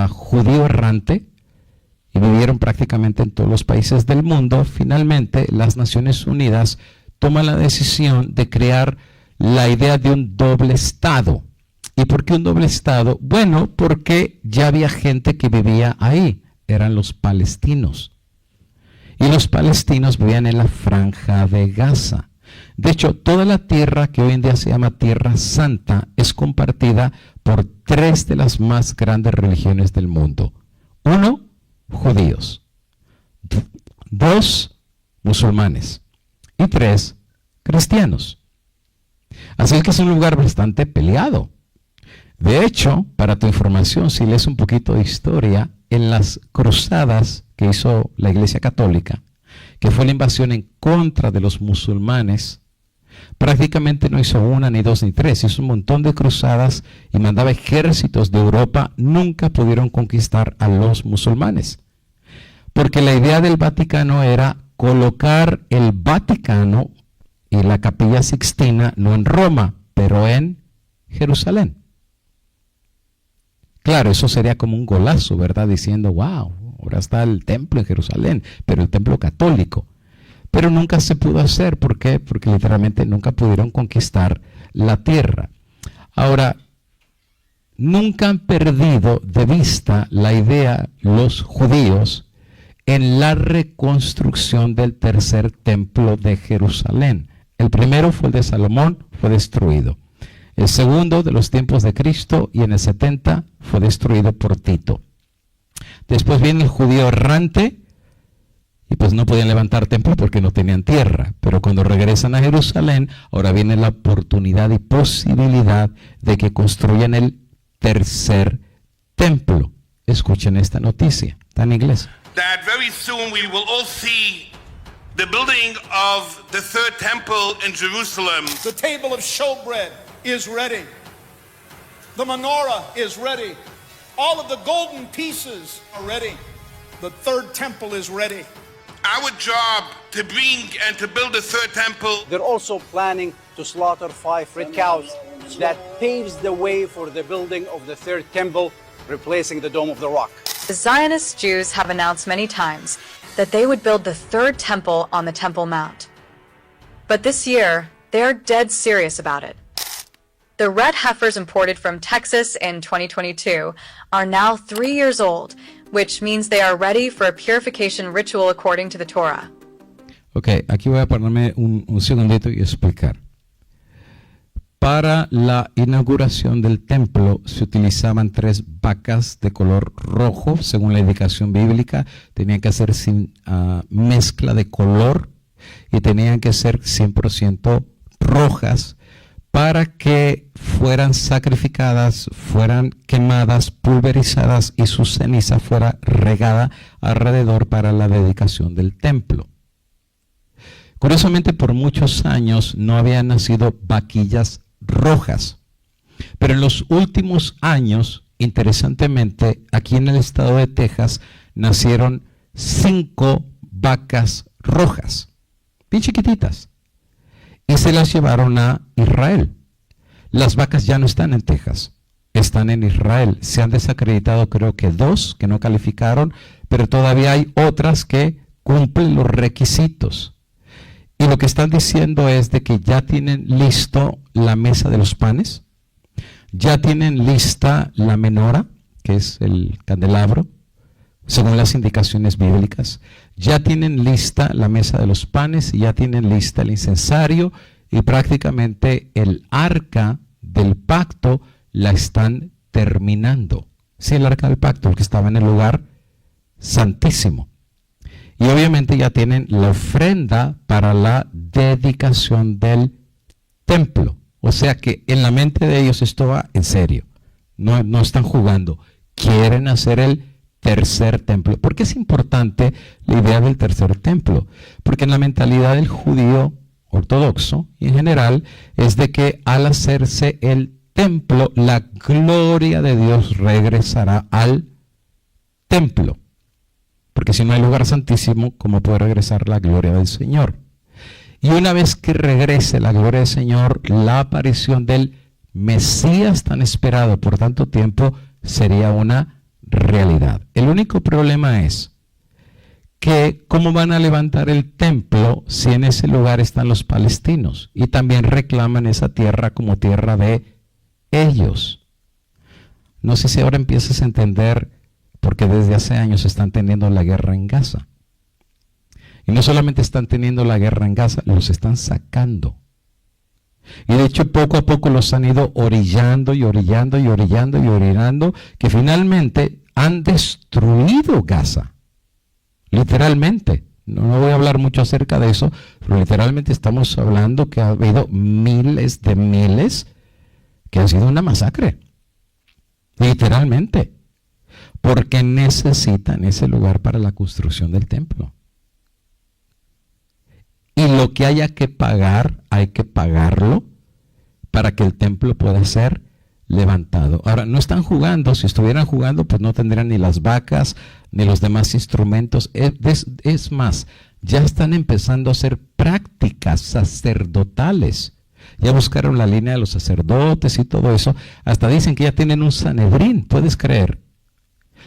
judío errante y vivieron prácticamente en todos los países del mundo, finalmente las Naciones Unidas toman la decisión de crear la idea de un doble estado. ¿Y por qué un doble estado? Bueno, porque ya había gente que vivía ahí, eran los palestinos. Y los palestinos vivían en la Franja de Gaza. De hecho, toda la tierra que hoy en día se llama Tierra Santa es compartida por tres de las más grandes religiones del mundo. 1, judíos. 2, musulmanes. Y 3, cristianos. Así que es un lugar bastante peleado. De hecho, para tu información, si lees un poquito de historia, en las cruzadas que hizo la Iglesia Católica, que fue la invasión en contra de los musulmanes, prácticamente no hizo una, ni dos, ni tres, hizo un montón de cruzadas y mandaba ejércitos de Europa, nunca pudieron conquistar a los musulmanes. Porque la idea del Vaticano era colocar el Vaticano y la Capilla Sixtina no en Roma, pero en Jerusalén. Claro, eso sería como un golazo, ¿verdad? Diciendo, wow, ahora está el templo en Jerusalén, pero el templo católico. Pero nunca se pudo hacer. ¿Por qué? Porque literalmente nunca pudieron conquistar la tierra. Ahora, nunca han perdido de vista la idea los judíos en la reconstrucción del tercer templo de Jerusalén. El primero fue el de Salomón, fue destruido. El segundo de los tiempos de Cristo y en el 70 fue destruido por Tito. Después viene el judío errante y pues no podían levantar templo porque no tenían tierra. Pero cuando regresan a Jerusalén, ahora viene la oportunidad y posibilidad de que construyan el tercer templo. Escuchen esta noticia, está en inglés. That very soon we will all see the building of the third temple in Jerusalem. The table of showbread is ready. The menorah is ready. All of the golden pieces are ready. The third temple is ready. Our job to bring and to build the third temple. They're also planning to slaughter 5 red cows. That paves the way for the building of the third temple, replacing the Dome of the Rock. The Zionist Jews have announced many times that they would build the third temple on the Temple Mount. But this year, they're dead serious about it. The red heifers imported from Texas in 2022 are now 3 years old, which means they are ready for a purification ritual according to the Torah. Ok, aquí voy a ponerme un segundito y explicar. Para la inauguración del templo se utilizaban 3 vacas de color rojo, según la indicación bíblica. Tenían que ser sin mezcla de color y tenían que ser 100% rojas para que fueran sacrificadas, fueran quemadas, pulverizadas y su ceniza fuera regada alrededor para la dedicación del templo. Curiosamente, por muchos años no habían nacido vaquillas rojas, pero en los últimos años, interesantemente, aquí en el estado de Texas nacieron 5 vacas rojas, bien chiquititas, y se las llevaron a Israel. Las vacas ya no están en Texas, están en Israel. Se han desacreditado creo que 2 que no calificaron, pero todavía hay otras que cumplen los requisitos. Y lo que están diciendo es de que ya tienen listo la mesa de los panes, ya tienen lista la menora, que es el candelabro, según las indicaciones bíblicas, ya tienen lista la mesa de los panes, y ya tienen lista el incensario, y prácticamente el arca del pacto la están terminando. Sí, el arca del pacto, el que estaba en el lugar santísimo. Y obviamente ya tienen la ofrenda para la dedicación del templo. O sea que en la mente de ellos esto va en serio. No están jugando. Quieren hacer el tercer templo. ¿Por qué es importante la idea del tercer templo? Porque en la mentalidad del judío ortodoxo y en general es de que al hacerse el templo, la gloria de Dios regresará al templo. Porque si no hay lugar santísimo, ¿cómo puede regresar la gloria del Señor? Y una vez que regrese la gloria del Señor, la aparición del Mesías tan esperado por tanto tiempo sería una realidad. El único problema es que ¿cómo van a levantar el templo si en ese lugar están los palestinos? Y también reclaman esa tierra como tierra de ellos. No sé si ahora empiezas a entender, porque desde hace años están teniendo la guerra en Gaza. Y no solamente están teniendo la guerra en Gaza, los están sacando. Y de hecho poco a poco los han ido orillando y orillando y orillando y orillando, que finalmente han destruido Gaza. Literalmente. No voy a hablar mucho acerca de eso, pero literalmente estamos hablando que ha habido miles de miles que ha sido una masacre. Literalmente. Porque necesitan ese lugar para la construcción del templo. Y lo que haya que pagar, hay que pagarlo para que el templo pueda ser levantado. Ahora, no están jugando. Si estuvieran jugando, pues no tendrían ni las vacas, ni los demás instrumentos. Es más, ya están empezando a hacer prácticas sacerdotales. Ya buscaron la línea de los sacerdotes y todo eso. Hasta dicen que ya tienen un Sanedrín, ¿puedes creer?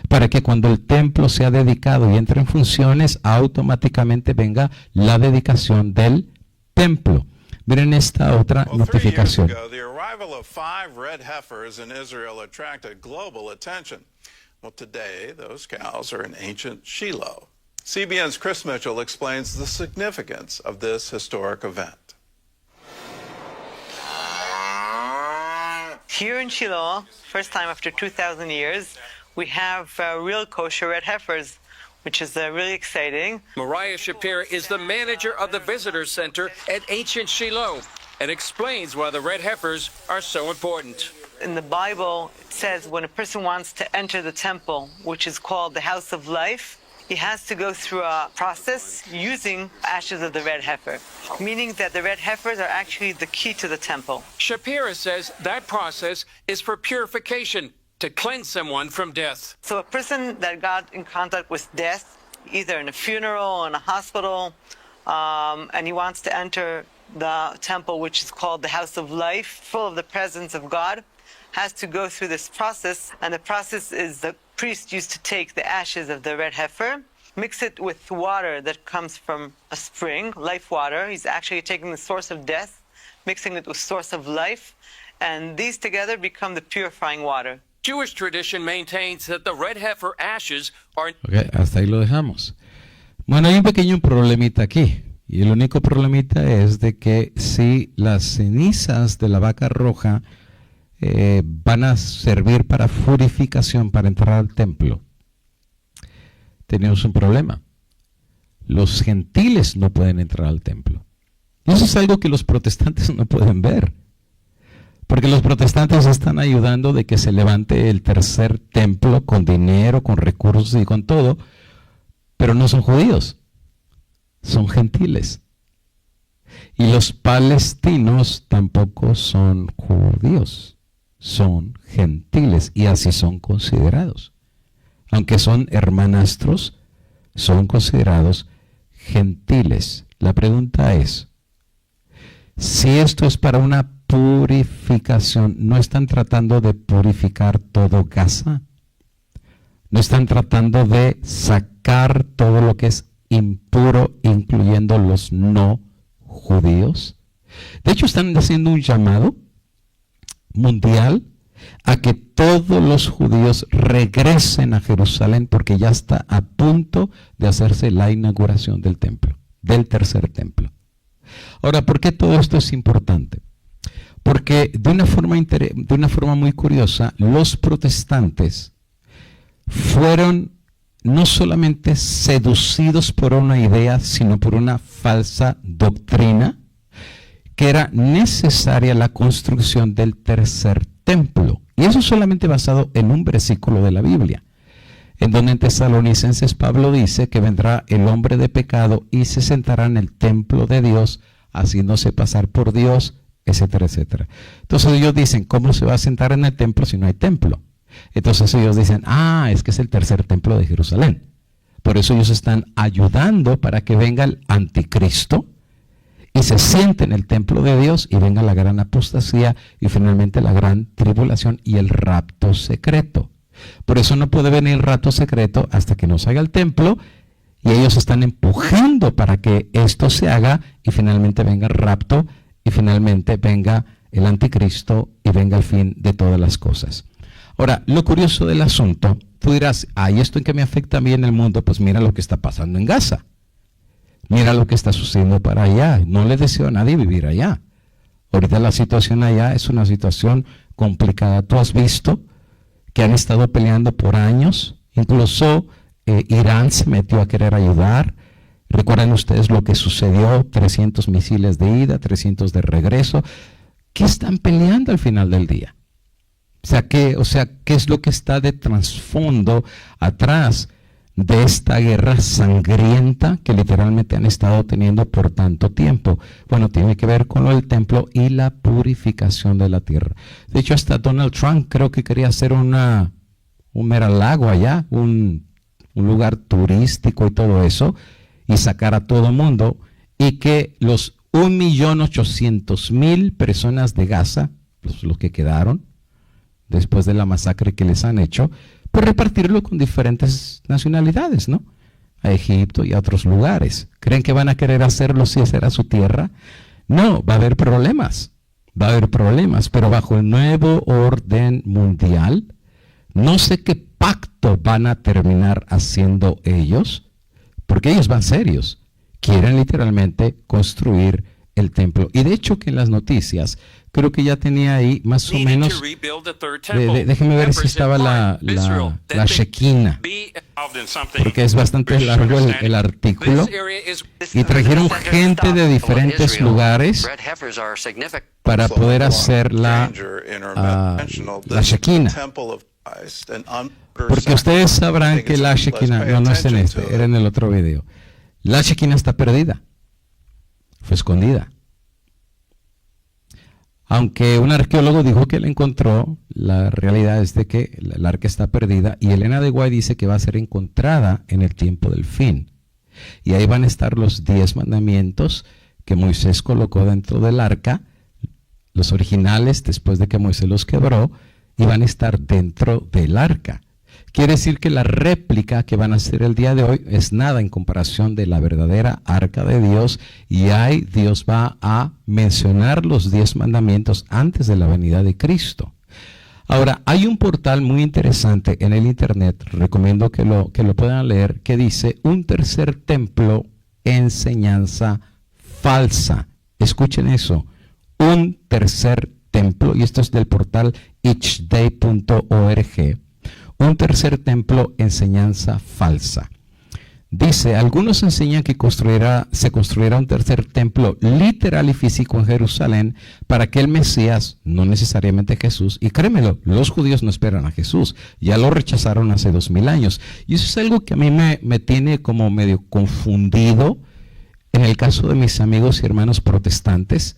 Para que cuando el templo sea dedicado y entre en funciones, automáticamente venga la dedicación del templo. Miren esta otra notificación. 3 years ago, the arrival of 5 red heifers in Israel attracted global attention. Well, today, those cows are in ancient Shiloh. CBN's Chris Mitchell explains the significance of this historic event. Here in Shiloh, first time after 2,000 years, we have real kosher red heifers, which is really exciting. Mariah Shapir is the manager of the Visitor Center at Ancient Shiloh and explains why the red heifers are so important. In the Bible, it says when a person wants to enter the temple, which is called the House of Life, he has to go through a process using ashes of the red heifer, meaning that the red heifers are actually the key to the temple. Shapira says that process is for purification, to cleanse someone from death. So a person that got in contact with death, either in a funeral or in a hospital, and he wants to enter the temple, which is called the House of Life, full of the presence of God, has to go through this process. And the process is the priest used to take the ashes of the red heifer, mix it with water that comes from a spring, life water. He's actually taking the source of death, mixing it with source of life, and these together become the purifying water. Jewish tradition maintains that the red heifer ashes are... Okay, hasta ahí lo dejamos. Bueno, hay un pequeño problemita aquí. Y el único problemita es de que si las cenizas de la vaca roja van a servir para purificación, para entrar al templo, tenemos un problema. Los gentiles no pueden entrar al templo. Y eso es algo que los protestantes no pueden ver. Porque los protestantes están ayudando de que se levante el tercer templo con dinero, con recursos y con todo, pero no son judíos. Son gentiles. Y los palestinos tampoco son judíos, son gentiles y así son considerados. Aunque son hermanastros, son considerados gentiles. La pregunta es, si esto es para una purificación, ¿no están tratando de purificar todo Gaza? ¿No están tratando de sacar todo lo que es impuro, incluyendo los no judíos? De hecho, están haciendo un llamado mundial a que todos los judíos regresen a Jerusalén porque ya está a punto de hacerse la inauguración del templo, del tercer templo. Ahora, ¿por qué todo esto es importante? Porque de una forma muy curiosa, los protestantes fueron no solamente seducidos por una idea, sino por una falsa doctrina, que era necesaria la construcción del tercer templo. Y eso solamente basado en un versículo de la Biblia, en donde en Tesalonicenses Pablo dice que vendrá el hombre de pecado y se sentará en el templo de Dios, haciéndose pasar por Dios, etcétera, etcétera. Entonces ellos dicen, ¿cómo se va a sentar en el templo si no hay templo? Entonces ellos dicen, es que es el tercer templo de Jerusalén. Por eso ellos están ayudando para que venga el anticristo y se siente en el templo de Dios y venga la gran apostasía y finalmente la gran tribulación y el rapto secreto. Por eso no puede venir el rapto secreto hasta que no se haga el templo, y ellos están empujando para que esto se haga y finalmente venga el rapto y finalmente venga el anticristo y venga el fin de todas las cosas. Ahora, lo curioso del asunto, tú dirás, ¿y esto en qué me afecta a mí en el mundo? Pues mira lo que está pasando en Gaza. Mira lo que está sucediendo para allá. No le deseo a nadie vivir allá. Ahorita la situación allá es una situación complicada. Tú has visto que han estado peleando por años. Incluso Irán se metió a querer ayudar. Recuerdan ustedes lo que sucedió, 300 misiles de ida, 300 de regreso. ¿Qué están peleando al final del día? ¿qué es lo que está de trasfondo atrás de esta guerra sangrienta que literalmente han estado teniendo por tanto tiempo? Bueno, tiene que ver con lo del templo y la purificación de la tierra. De hecho, hasta Donald Trump creo que quería hacer un mera lago allá, un lugar turístico y todo eso, y sacar a todo mundo, y que los 1.800.000 personas de Gaza, los que quedaron, después de la masacre que les han hecho, pues repartirlo con diferentes nacionalidades, ¿no? A Egipto y a otros lugares. ¿Creen que van a querer hacerlo si esa era su tierra? No, va a haber problemas, pero bajo el nuevo orden mundial, no sé qué pacto van a terminar haciendo ellos, porque ellos van serios, quieren literalmente construir el templo. Y de hecho que en las noticias, creo que ya tenía ahí más o menos, déjeme ver si estaba la Shekinah, porque es bastante largo el artículo, y trajeron gente de diferentes lugares para poder hacer la Shekinah. Porque ustedes sabrán que la Shekinah, no es en este, era en el otro video. La Shekinah está perdida, fue escondida. Aunque un arqueólogo dijo que la encontró, la realidad es de que el arca está perdida, y Elena de White dice que va a ser encontrada en el tiempo del fin. Y ahí van a estar los 10 mandamientos que Moisés colocó dentro del arca, los originales después de que Moisés los quebró, y van a estar dentro del arca. Quiere decir que la réplica que van a hacer el día de hoy es nada en comparación de la verdadera arca de Dios, y ahí Dios va a mencionar los 10 mandamientos antes de la venida de Cristo. Ahora, hay un portal muy interesante en el internet, recomiendo que lo puedan leer, que dice: un tercer templo, enseñanza falsa. Escuchen eso, un tercer templo, y esto es del portal eachday.org. Un tercer templo, enseñanza falsa. Dice: algunos enseñan que se construirá un tercer templo literal y físico en Jerusalén para que el Mesías, no necesariamente Jesús, y créemelo, los judíos no esperan a Jesús, ya lo rechazaron hace 2000 años. Y eso es algo que a mí me tiene como medio confundido en el caso de mis amigos y hermanos protestantes,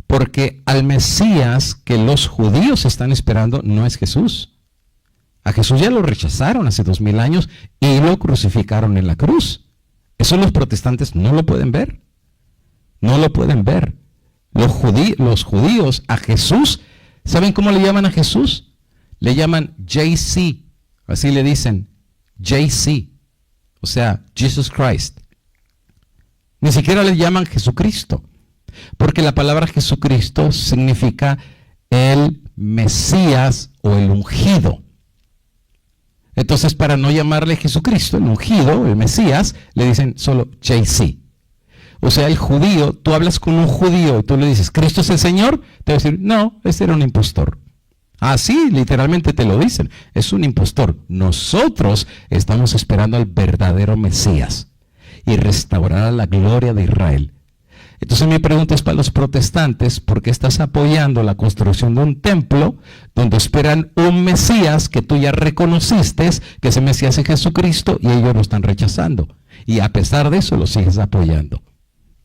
porque al Mesías que los judíos están esperando no es Jesús. A Jesús ya lo rechazaron hace 2000 años y lo crucificaron en la cruz. Eso los protestantes no lo pueden ver. No lo pueden ver. Los judíos a Jesús, ¿saben cómo le llaman a Jesús? Le llaman JC. Así le dicen, JC. O sea, Jesus Christ. Ni siquiera le llaman Jesucristo. Porque la palabra Jesucristo significa el Mesías o el ungido. Entonces, para no llamarle Jesucristo, el ungido, el Mesías, le dicen solo JC. O sea, el judío, tú hablas con un judío y tú le dices, ¿Cristo es el Señor? Te va a decir, no, este era un impostor. Así, literalmente te lo dicen, es un impostor. Nosotros estamos esperando al verdadero Mesías y restaurar la gloria de Israel. Entonces mi pregunta es para los protestantes: ¿por qué estás apoyando la construcción de un templo donde esperan un Mesías que tú ya reconociste, que ese Mesías es Jesucristo, y ellos lo están rechazando? Y a pesar de eso lo sigues apoyando.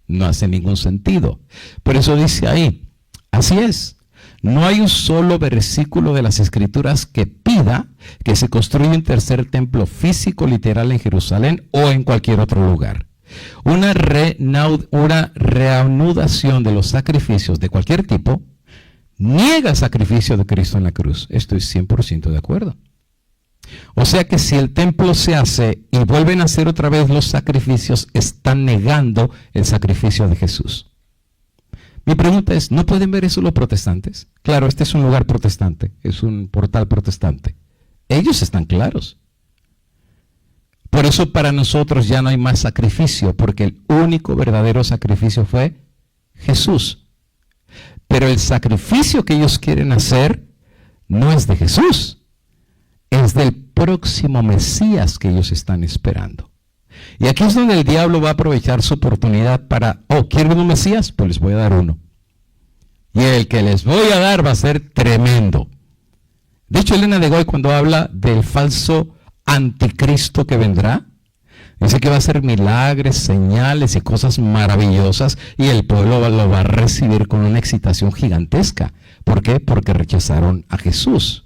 No hace ningún sentido. Por eso dice ahí, así es, no hay un solo versículo de las Escrituras que pida que se construya un tercer templo físico literal en Jerusalén o en cualquier otro lugar. Una reanudación de los sacrificios de cualquier tipo niega el sacrificio de Cristo en la cruz. Estoy 100% de acuerdo. O sea que si el templo se hace y vuelven a hacer otra vez los sacrificios, están negando el sacrificio de Jesús. Mi pregunta es, ¿no pueden ver eso los protestantes? Claro, este es un lugar protestante, es un portal protestante. Ellos están claros. Por eso para nosotros ya no hay más sacrificio, porque el único verdadero sacrificio fue Jesús. Pero el sacrificio que ellos quieren hacer no es de Jesús, es del próximo Mesías que ellos están esperando. Y aquí es donde el diablo va a aprovechar su oportunidad para, ¿quieren un Mesías? Pues les voy a dar uno. Y el que les voy a dar va a ser tremendo. De hecho, Elena de Goy, cuando habla del falso anticristo que vendrá, dice que va a hacer milagros, señales y cosas maravillosas, y el pueblo lo va a recibir con una excitación gigantesca. ¿Por qué? Porque rechazaron a Jesús.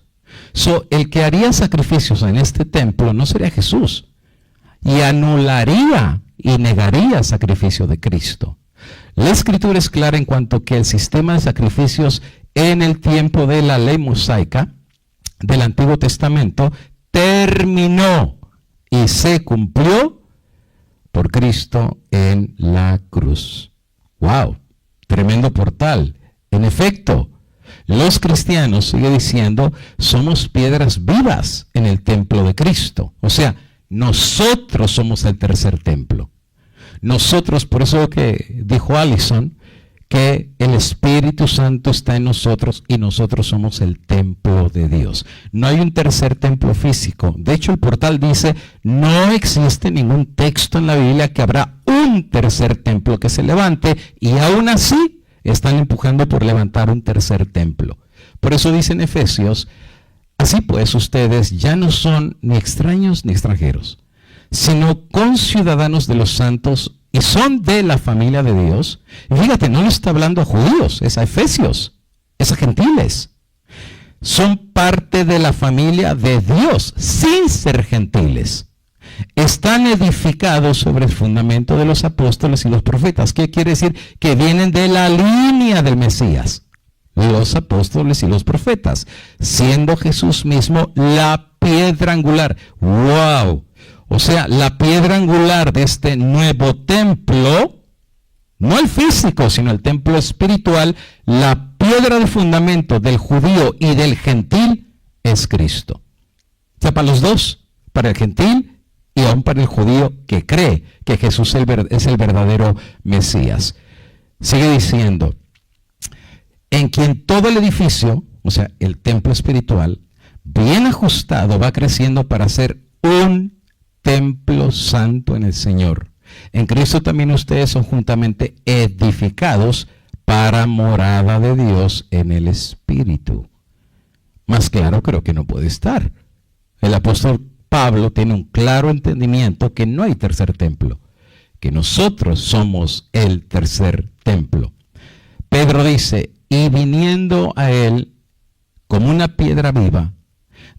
El que haría sacrificios en este templo no sería Jesús, y anularía y negaría el sacrificio de Cristo. La Escritura es clara en cuanto que el sistema de sacrificios en el tiempo de la ley mosaica del Antiguo Testamento terminó y se cumplió por Cristo en la cruz. ¡Wow! Tremendo portal. En efecto, los cristianos, sigue diciendo, somos piedras vivas en el templo de Cristo. O sea, nosotros somos el tercer templo. Nosotros, por eso que dijo Allison, que el Espíritu Santo está en nosotros y nosotros somos el templo de Dios. No hay un tercer templo físico. De hecho, el portal dice, no existe ningún texto en la Biblia que habrá un tercer templo que se levante, y aún así están empujando por levantar un tercer templo. Por eso dice en Efesios, así pues ustedes ya no son ni extraños ni extranjeros, sino conciudadanos de los santos y son de la familia de Dios. Y fíjate, no le está hablando a judíos, es a efesios, es a gentiles. Son parte de la familia de Dios, sin ser gentiles. Están edificados sobre el fundamento de los apóstoles y los profetas. ¿Qué quiere decir? Que vienen de la línea del Mesías, los apóstoles y los profetas, siendo Jesús mismo la piedra angular. ¡Wow! O sea, la piedra angular de este nuevo templo, no el físico, sino el templo espiritual, la piedra de fundamento del judío y del gentil es Cristo. O sea, para los dos, para el gentil y aún para el judío que cree que Jesús es el verdadero Mesías. Sigue diciendo, en quien todo el edificio, o sea, el templo espiritual, bien ajustado, va creciendo para ser un templo santo en el Señor. En Cristo también ustedes son juntamente edificados para morada de Dios en el Espíritu. Más claro creo que no puede estar. El apóstol Pablo tiene un claro entendimiento que no hay tercer templo, que nosotros somos el tercer templo. Pedro dice, y viniendo a él como una piedra viva,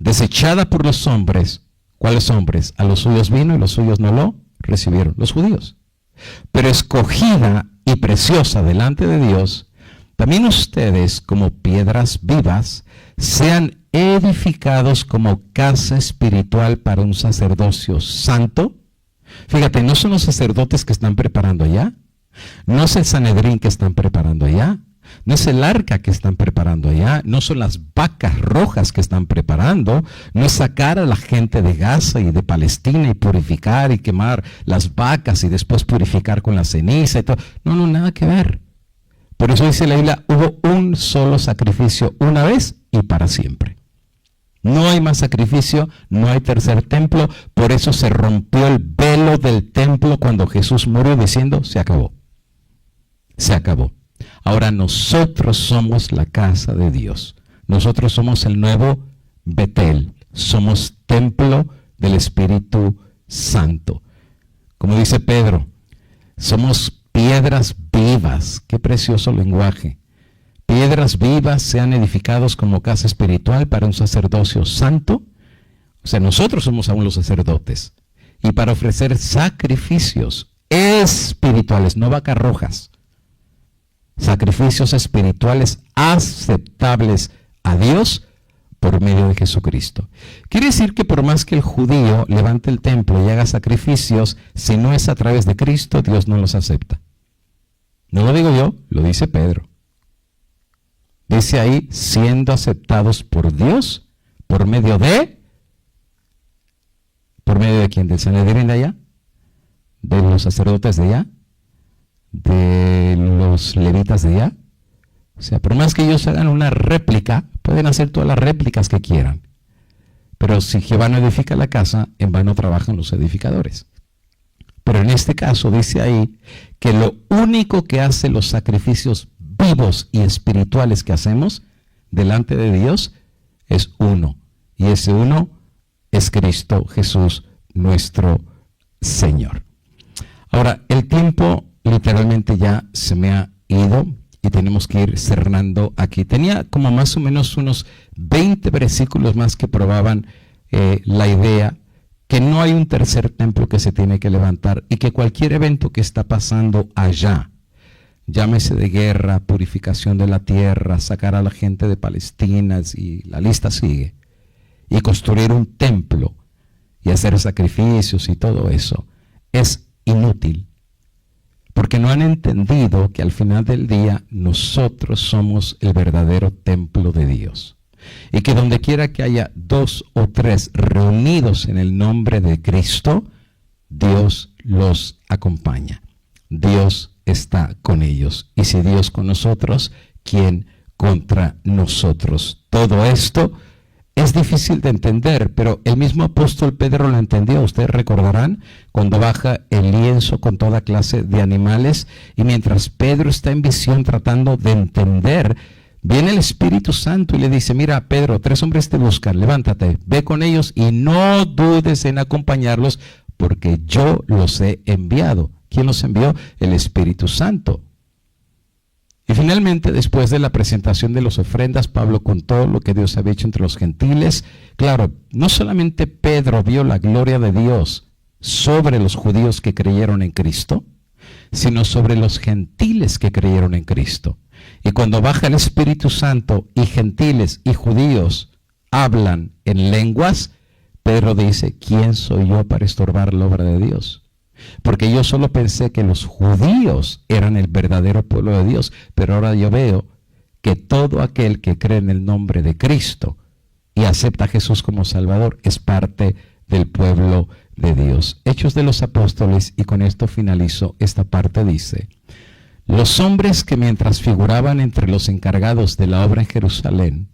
desechada por los hombres. ¿Cuáles hombres? A los suyos vino y los suyos no lo recibieron, los judíos. Pero escogida y preciosa delante de Dios, también ustedes como piedras vivas sean edificados como casa espiritual para un sacerdocio santo. Fíjate, no son los sacerdotes que están preparando allá, no es el Sanedrín que están preparando allá, no es el arca que están preparando allá, no son las vacas rojas que están preparando, no es sacar a la gente de Gaza y de Palestina y purificar y quemar las vacas y después purificar con la ceniza y todo. No, nada que ver. Por eso dice la Biblia, hubo un solo sacrificio una vez y para siempre. No hay más sacrificio, no hay tercer templo, por eso se rompió el velo del templo cuando Jesús murió diciendo, se acabó. Se acabó. Ahora nosotros somos la casa de Dios. Nosotros somos el nuevo Betel. Somos templo del Espíritu Santo. Como dice Pedro, somos piedras vivas. Qué precioso lenguaje. Piedras vivas sean edificados como casa espiritual para un sacerdocio santo. O sea, nosotros somos aún los sacerdotes. Y para ofrecer sacrificios espirituales, no vacas rojas. Sacrificios espirituales aceptables a Dios por medio de Jesucristo. Quiere decir que por más que el judío levante el templo y haga sacrificios, si no es a través de Cristo, Dios no los acepta. No lo digo yo, lo dice Pedro. Dice ahí, siendo aceptados por Dios, por medio de quién, del Sanedrín de allá, de los sacerdotes de allá, de los levitas de allá. O sea, por más que ellos hagan una réplica, pueden hacer todas las réplicas que quieran. Pero si Jehová no edifica la casa, en vano trabajan los edificadores. Pero en este caso dice ahí que lo único que hace los sacrificios vivos y espirituales que hacemos delante de Dios es uno. Y ese uno es Cristo Jesús, nuestro Señor. Ahora, el tiempo literalmente ya se me ha ido y tenemos que ir cerrando aquí. Tenía como más o menos unos 20 versículos más que probaban la idea que no hay un tercer templo que se tiene que levantar y que cualquier evento que está pasando allá, llámese de guerra, purificación de la tierra, sacar a la gente de Palestina, y la lista sigue, y construir un templo y hacer sacrificios y todo eso, es inútil. Porque no han entendido que al final del día nosotros somos el verdadero templo de Dios. Y que donde quiera que haya 2 o 3 reunidos en el nombre de Cristo, Dios los acompaña. Dios está con ellos. Y si Dios con nosotros, ¿quién contra nosotros? Todo esto es difícil de entender, pero el mismo apóstol Pedro lo entendió. Ustedes recordarán cuando baja el lienzo con toda clase de animales y mientras Pedro está en visión tratando de entender, viene el Espíritu Santo y le dice, mira Pedro, 3 hombres te buscan, levántate, ve con ellos y no dudes en acompañarlos porque yo los he enviado. ¿Quién los envió? El Espíritu Santo. Y finalmente, después de la presentación de las ofrendas, Pablo contó lo que Dios había hecho entre los gentiles. Claro, no solamente Pedro vio la gloria de Dios sobre los judíos que creyeron en Cristo, sino sobre los gentiles que creyeron en Cristo. Y cuando baja el Espíritu Santo y gentiles y judíos hablan en lenguas, Pedro dice, ¿quién soy yo para estorbar la obra de Dios? Porque yo solo pensé que los judíos eran el verdadero pueblo de Dios, pero ahora yo veo que todo aquel que cree en el nombre de Cristo y acepta a Jesús como Salvador es parte del pueblo de Dios. Hechos de los Apóstoles, y con esto finalizo esta parte, dice: los hombres que mientras figuraban entre los encargados de la obra en Jerusalén,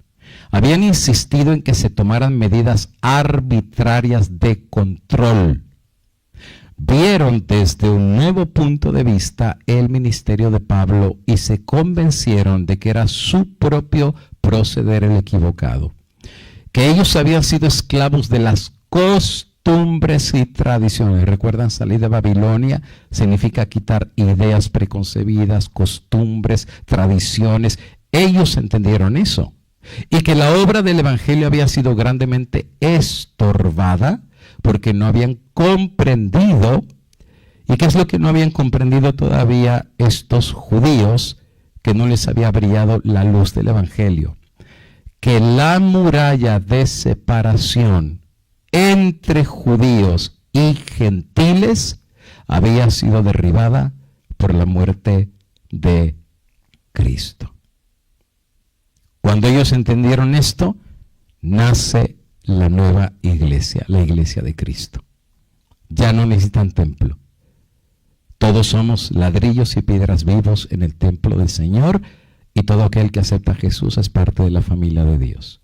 habían insistido en que se tomaran medidas arbitrarias de control, vieron desde un nuevo punto de vista el ministerio de Pablo y se convencieron de que era su propio proceder el equivocado, que ellos habían sido esclavos de las costumbres y tradiciones. ¿Recuerdan? Salir de Babilonia significa quitar ideas preconcebidas, costumbres, tradiciones. Ellos entendieron eso, y que la obra del Evangelio había sido grandemente estorbada porque no habían comprendido. ¿Y qué es lo que no habían comprendido todavía estos judíos? Que no les había brillado la luz del Evangelio. Que la muralla de separación entre judíos y gentiles había sido derribada por la muerte de Cristo. Cuando ellos entendieron esto, nace la nueva iglesia, la iglesia de Cristo. Ya no necesitan templo. Todos somos ladrillos y piedras vivos en el templo del Señor, y todo aquel que acepta a Jesús es parte de la familia de Dios.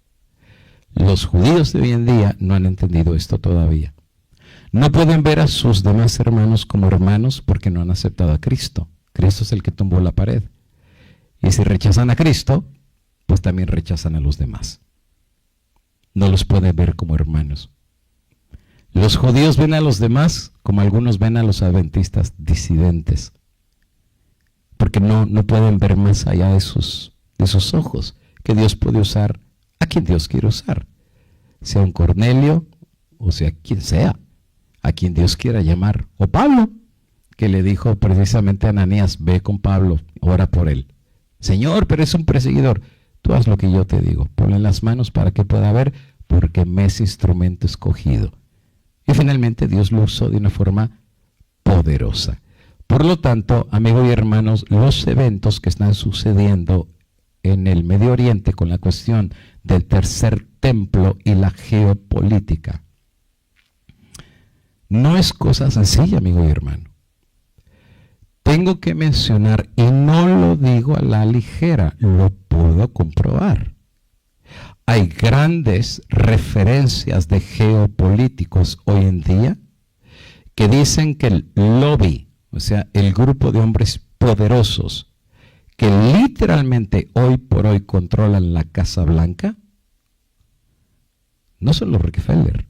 Los judíos de hoy en día no han entendido esto todavía. No pueden ver a sus demás hermanos como hermanos porque no han aceptado a Cristo. Cristo es el que tumbó la pared. Y si rechazan a Cristo, pues también rechazan a los demás. No los pueden ver como hermanos. Los judíos ven a los demás como algunos ven a los adventistas disidentes, porque no pueden ver más allá de sus ojos, que Dios puede usar a quien Dios quiere usar, sea un Cornelio o sea quien sea, a quien Dios quiera llamar, o Pablo, que le dijo precisamente a Ananías: ve con Pablo, ora por él. Señor, pero es un perseguidor. Tú haz lo que yo te digo, ponle las manos para que pueda ver, porque me es instrumento escogido. Y finalmente Dios lo usó de una forma poderosa. Por lo tanto, amigos y hermanos, los eventos que están sucediendo en el Medio Oriente con la cuestión del tercer templo y la geopolítica, no es cosa sencilla, amigo y hermano. Tengo que mencionar, y no lo digo a la ligera, lo puedo comprobar. Hay grandes referencias de geopolíticos hoy en día que dicen que el lobby, o sea, el grupo de hombres poderosos que literalmente hoy por hoy controlan la Casa Blanca, no son los Rockefeller,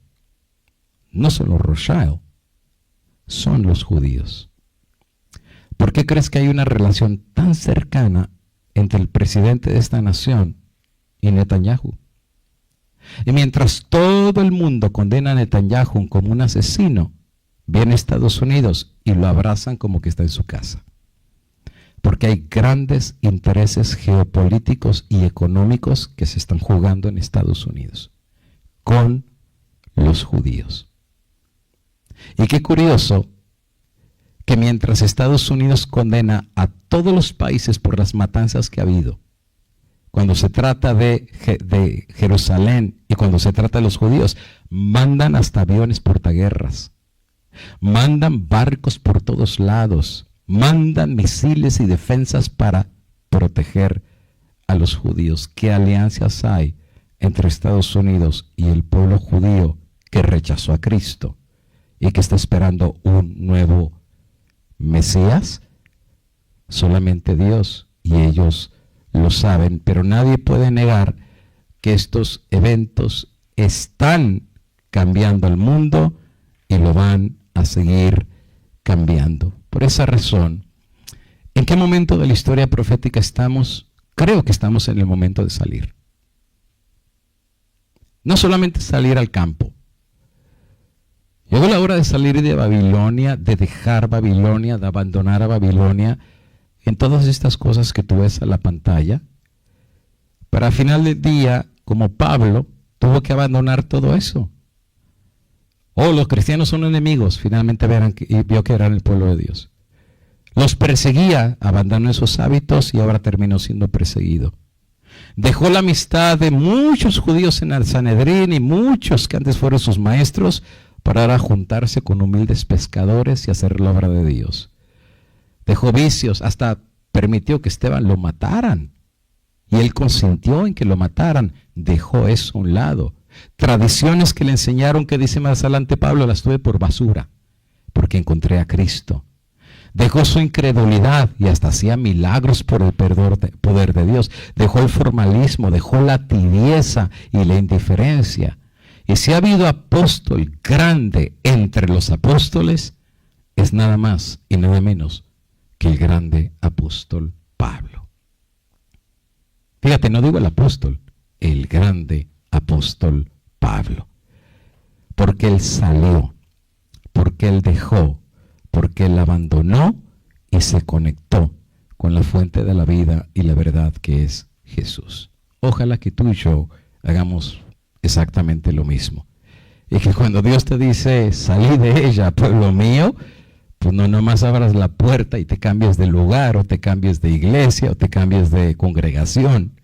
no son los Rothschild, son los judíos. ¿Por qué crees que hay una relación tan cercana entre el presidente de esta nación y Netanyahu? Y mientras todo el mundo condena a Netanyahu como un asesino, viene a Estados Unidos y lo abrazan como que está en su casa. Porque hay grandes intereses geopolíticos y económicos que se están jugando en Estados Unidos con los judíos. Y qué curioso que mientras Estados Unidos condena a todos los países por las matanzas que ha habido, cuando se trata de Jerusalén y cuando se trata de los judíos, mandan hasta aviones portaguerras, mandan barcos por todos lados, mandan misiles y defensas para proteger a los judíos. ¿Qué alianzas hay entre Estados Unidos y el pueblo judío que rechazó a Cristo y que está esperando un nuevo Mesías? Solamente Dios, y ellos lo saben, pero nadie puede negar que estos eventos están cambiando el mundo y lo van a seguir cambiando. Por esa razón, ¿en qué momento de la historia profética estamos? Creo que estamos en el momento de salir. No solamente salir al campo. Llegó la hora de salir de Babilonia, de dejar Babilonia, de abandonar a Babilonia, en todas estas cosas que tú ves a la pantalla, para al final del día, como Pablo, tuvo que abandonar todo eso. Oh, los cristianos son enemigos. Finalmente vio que eran el pueblo de Dios. Los perseguía, abandonó esos hábitos y ahora terminó siendo perseguido. Dejó la amistad de muchos judíos en el Sanedrín y muchos que antes fueron sus maestros para ahora juntarse con humildes pescadores y hacer la obra de Dios. Dejó vicios, hasta permitió que Esteban lo mataran. Y él consintió en que lo mataran. Dejó eso a un lado. Tradiciones que le enseñaron, que dice más adelante Pablo, las tuve por basura, porque encontré a Cristo. Dejó su incredulidad y hasta hacía milagros por el poder de Dios. Dejó el formalismo, dejó la tibieza y la indiferencia. Y si ha habido apóstol grande entre los apóstoles, es nada más y nada menos que el grande apóstol Pablo. Fíjate, no digo el apóstol, el grande apóstol Pablo. Porque él salió, porque él dejó, porque él abandonó y se conectó con la fuente de la vida y la verdad que es Jesús. Ojalá que tú y yo hagamos exactamente lo mismo. Y que cuando Dios te dice, salí de ella, pueblo mío, pues no nomás abras la puerta y te cambies de lugar, o te cambies de iglesia, o te cambies de congregación.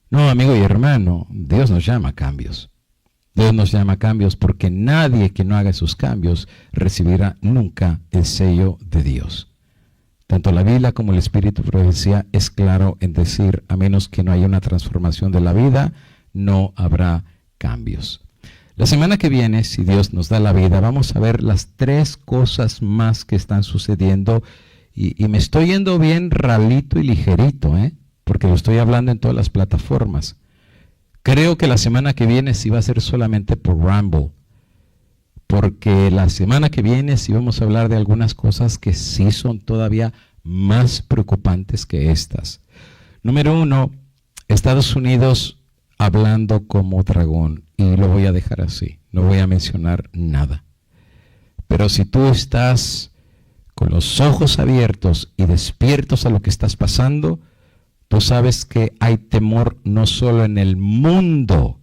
No, amigo y hermano, Dios nos llama a cambios. Dios nos llama a cambios porque nadie que no haga esos cambios recibirá nunca el sello de Dios. Tanto la Biblia como el Espíritu de Profecía es claro en decir, a menos que no haya una transformación de la vida, no habrá cambios. La semana que viene, si Dios nos da la vida, vamos a ver las 3 cosas más que están sucediendo. Y me estoy yendo bien ralito y ligerito, porque lo estoy hablando en todas las plataformas. Creo que la semana que viene sí va a ser solamente por Rumble, porque la semana que viene sí vamos a hablar de algunas cosas que sí son todavía más preocupantes que estas. Número 1, Estados Unidos hablando como dragón, y lo voy a dejar así, no voy a mencionar nada. Pero si tú estás con los ojos abiertos y despiertos a lo que estás pasando, tú sabes que hay temor no solo en el mundo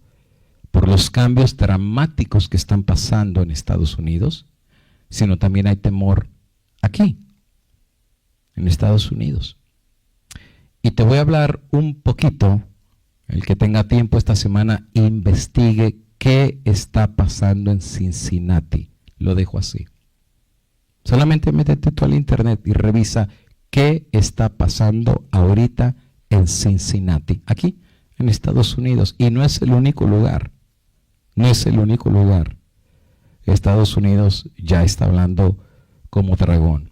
por los cambios dramáticos que están pasando en Estados Unidos, sino también hay temor aquí, en Estados Unidos. Y te voy a hablar un poquito, el que tenga tiempo esta semana, investigue qué está pasando en Cincinnati. Lo dejo así. Solamente métete tú al internet y revisa qué está pasando ahorita en Cincinnati, aquí en Estados Unidos. Y no es el único lugar. No es el único lugar. Estados Unidos ya está hablando como dragón.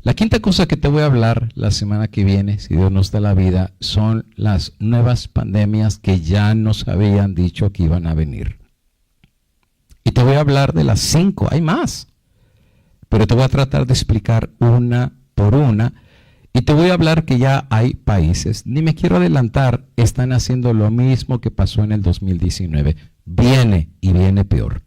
La quinta cosa que te voy a hablar la semana que viene, si Dios nos da la vida, son las nuevas pandemias que ya nos habían dicho que iban a venir. Y te voy a hablar de las 5, hay más. Pero te voy a tratar de explicar una por una. Y te voy a hablar que ya hay países, ni me quiero adelantar, están haciendo lo mismo que pasó en el 2019. Viene y viene peor.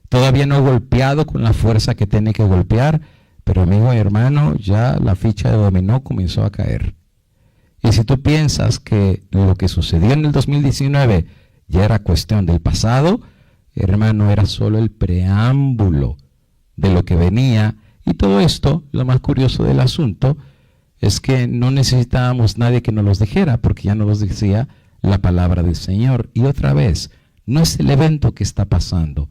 Todavía no ha golpeado con la fuerza que tiene que golpear, pero amigo y hermano, ya la ficha de dominó comenzó a caer. Y si tú piensas que lo que sucedió en el 2019 ya era cuestión del pasado, hermano, era solo el preámbulo de lo que venía. Y todo esto, lo más curioso del asunto, es que no necesitábamos nadie que nos los dijera, porque ya nos los decía la palabra del Señor. Y otra vez, no es el evento que está pasando,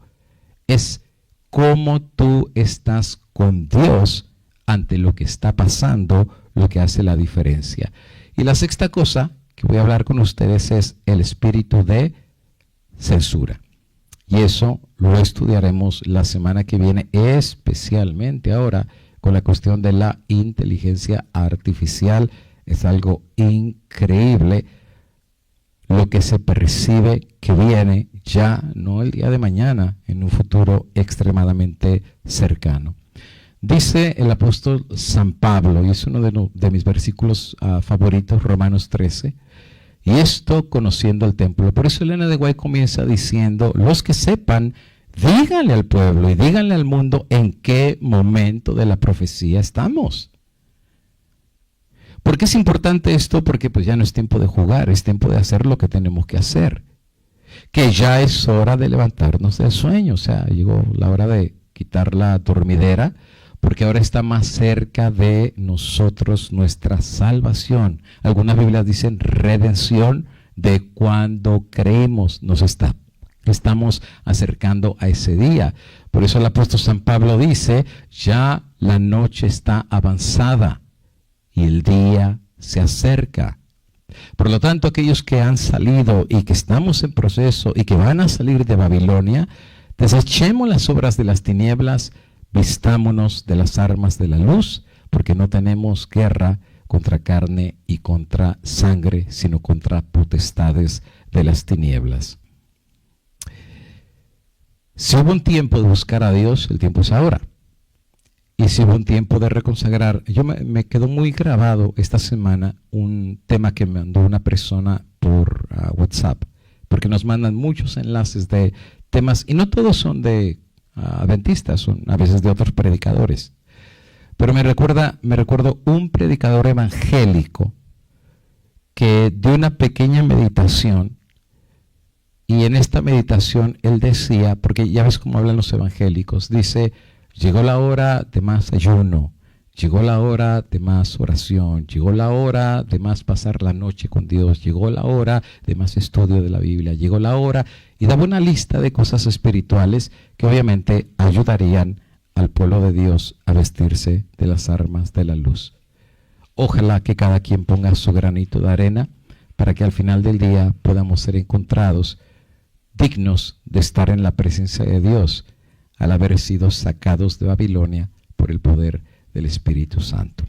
es cómo tú estás con Dios ante lo que está pasando, lo que hace la diferencia. Y la sexta cosa que voy a hablar con ustedes es el espíritu de censura. Y eso lo estudiaremos la semana que viene, especialmente ahora con la cuestión de la inteligencia artificial. Es algo increíble lo que se percibe que viene ya, no el día de mañana, en un futuro extremadamente cercano. Dice el apóstol San Pablo, y es uno de mis versículos favoritos, Romanos 13, y esto conociendo el templo. Por eso Elena de White comienza diciendo, los que sepan, díganle al pueblo y díganle al mundo en qué momento de la profecía estamos. ¿Por qué es importante esto? Porque pues ya no es tiempo de jugar, es tiempo de hacer lo que tenemos que hacer. que ya es hora de levantarnos del sueño. O sea, llegó la hora de quitar la dormidera, porque ahora está más cerca de nosotros nuestra salvación. Algunas Biblias dicen redención, de cuando creemos estamos acercando a ese día. Por eso el apóstol San Pablo dice, ya la noche está avanzada y el día se acerca. Por lo tanto, aquellos que han salido y que estamos en proceso y que van a salir de Babilonia, desechemos las obras de las tinieblas, vistámonos de las armas de la luz, porque no tenemos guerra contra carne y contra sangre, sino contra potestades de las tinieblas. Si hubo un tiempo de buscar a Dios, el tiempo es ahora. Y si hubo un tiempo de reconsagrar, me quedó muy grabado esta semana un tema que me mandó una persona por WhatsApp, porque nos mandan muchos enlaces de temas, y no todos son de adventistas, son a veces de otros predicadores. Pero me recuerdo un predicador evangélico que dio una pequeña meditación, y en esta meditación él decía, porque ya ves cómo hablan los evangélicos, dice, llegó la hora de más ayuno, llegó la hora de más oración, llegó la hora de más pasar la noche con Dios, llegó la hora de más estudio de la Biblia, llegó la hora, y daba una lista de cosas espirituales que obviamente ayudarían al pueblo de Dios a vestirse de las armas de la luz. Ojalá que cada quien ponga su granito de arena para que al final del día podamos ser encontrados dignos de estar en la presencia de Dios al haber sido sacados de Babilonia por el poder del Espíritu Santo.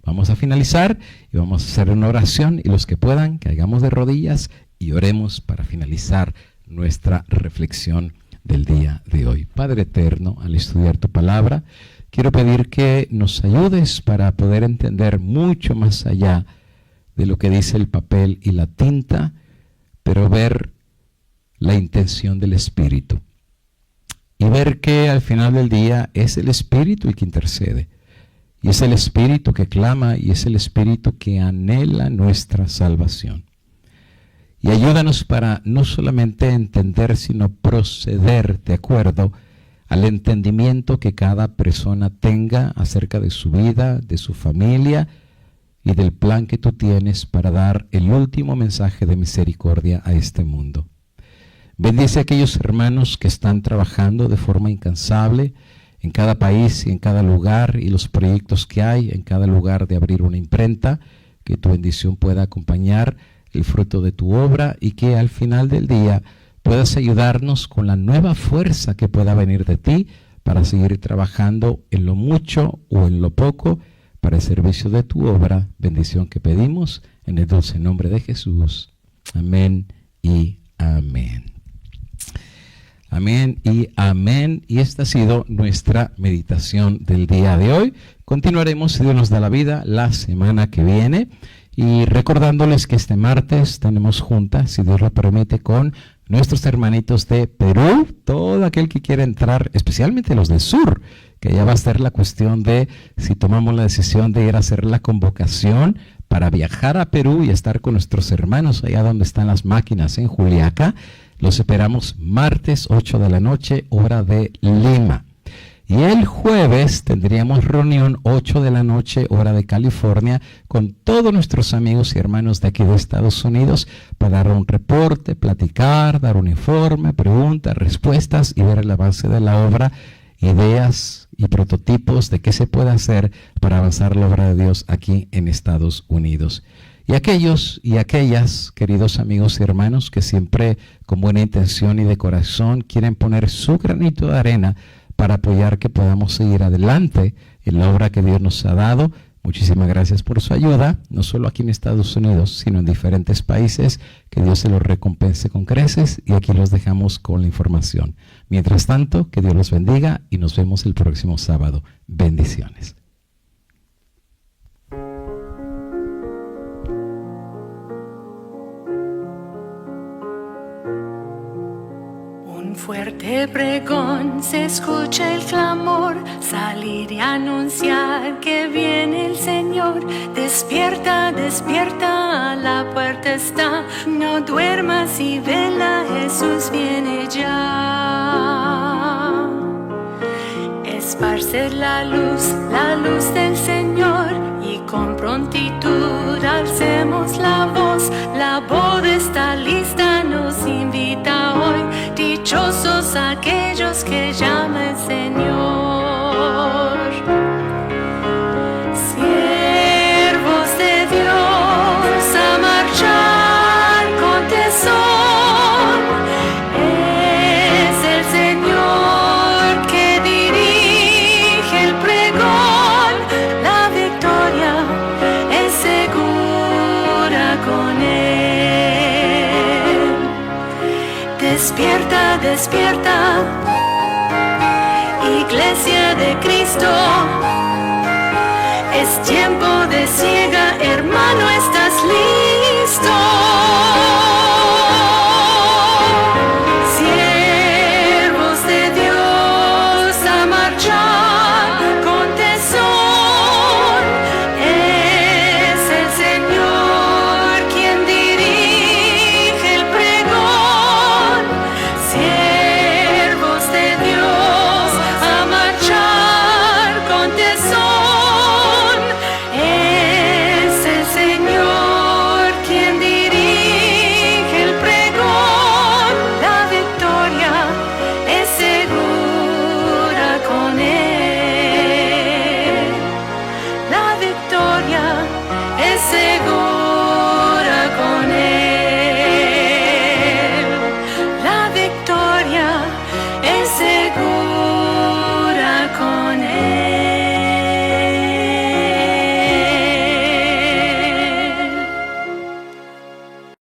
Vamos a finalizar y vamos a hacer una oración, y los que puedan, caigamos de rodillas y oremos para finalizar nuestra reflexión del día de hoy. Padre eterno, al estudiar tu palabra, quiero pedir que nos ayudes para poder entender mucho más allá de lo que dice el papel y la tinta, pero ver la intención del Espíritu. Y ver que al final del día es el Espíritu el que intercede. Y es el Espíritu que clama, y es el Espíritu que anhela nuestra salvación. Y ayúdanos para no solamente entender, sino proceder de acuerdo al entendimiento que cada persona tenga acerca de su vida, de su familia y del plan que tú tienes para dar el último mensaje de misericordia a este mundo. Bendice a aquellos hermanos que están trabajando de forma incansable en cada país y en cada lugar, y los proyectos que hay en cada lugar de abrir una imprenta, que tu bendición pueda acompañar el fruto de tu obra, y que al final del día puedas ayudarnos con la nueva fuerza que pueda venir de ti para seguir trabajando en lo mucho o en lo poco para el servicio de tu obra. Bendición que pedimos en el dulce nombre de Jesús. Amén y amén. Amén y amén. Y esta ha sido nuestra meditación del día de hoy. Continuaremos, si Dios nos da la vida, la semana que viene. Y recordándoles que este martes tenemos junta, si Dios lo permite, con nuestros hermanitos de Perú. Todo aquel que quiera entrar, especialmente los del sur, que ya va a ser la cuestión de si tomamos la decisión de ir a hacer la convocación para viajar a Perú y estar con nuestros hermanos allá donde están las máquinas en Juliaca. Los esperamos martes 8 de la noche, hora de Lima. Y el jueves tendríamos reunión 8 de la noche, hora de California, con todos nuestros amigos y hermanos de aquí de Estados Unidos para dar un reporte, platicar, dar un informe, preguntas, respuestas y ver el avance de la obra, ideas y prototipos de qué se puede hacer para avanzar la obra de Dios aquí en Estados Unidos. Y aquellos y aquellas, queridos amigos y hermanos, que siempre con buena intención y de corazón quieren poner su granito de arena para apoyar que podamos seguir adelante en la obra que Dios nos ha dado, muchísimas gracias por su ayuda, no solo aquí en Estados Unidos, sino en diferentes países. Que Dios se los recompense con creces, y aquí los dejamos con la información. Mientras tanto, que Dios los bendiga y nos vemos el próximo sábado. Bendiciones. Fuerte pregón, se escucha el clamor, salir y anunciar que viene el Señor. Señor. Despierta, despierta, a la puerta está. No duermas y vela, Jesús viene ya. Esparcer la luz del Señor, y con prontitud alcemos la boda está lista, nos invita hoy, dichosos aquellos que llama el Señor. Siervos de Dios, a marchar con tesón, es el Señor que dirige el pregón, la victoria es segura con Él. Despierta, despierta, Iglesia de Cristo, es tiempo de siega, hermano.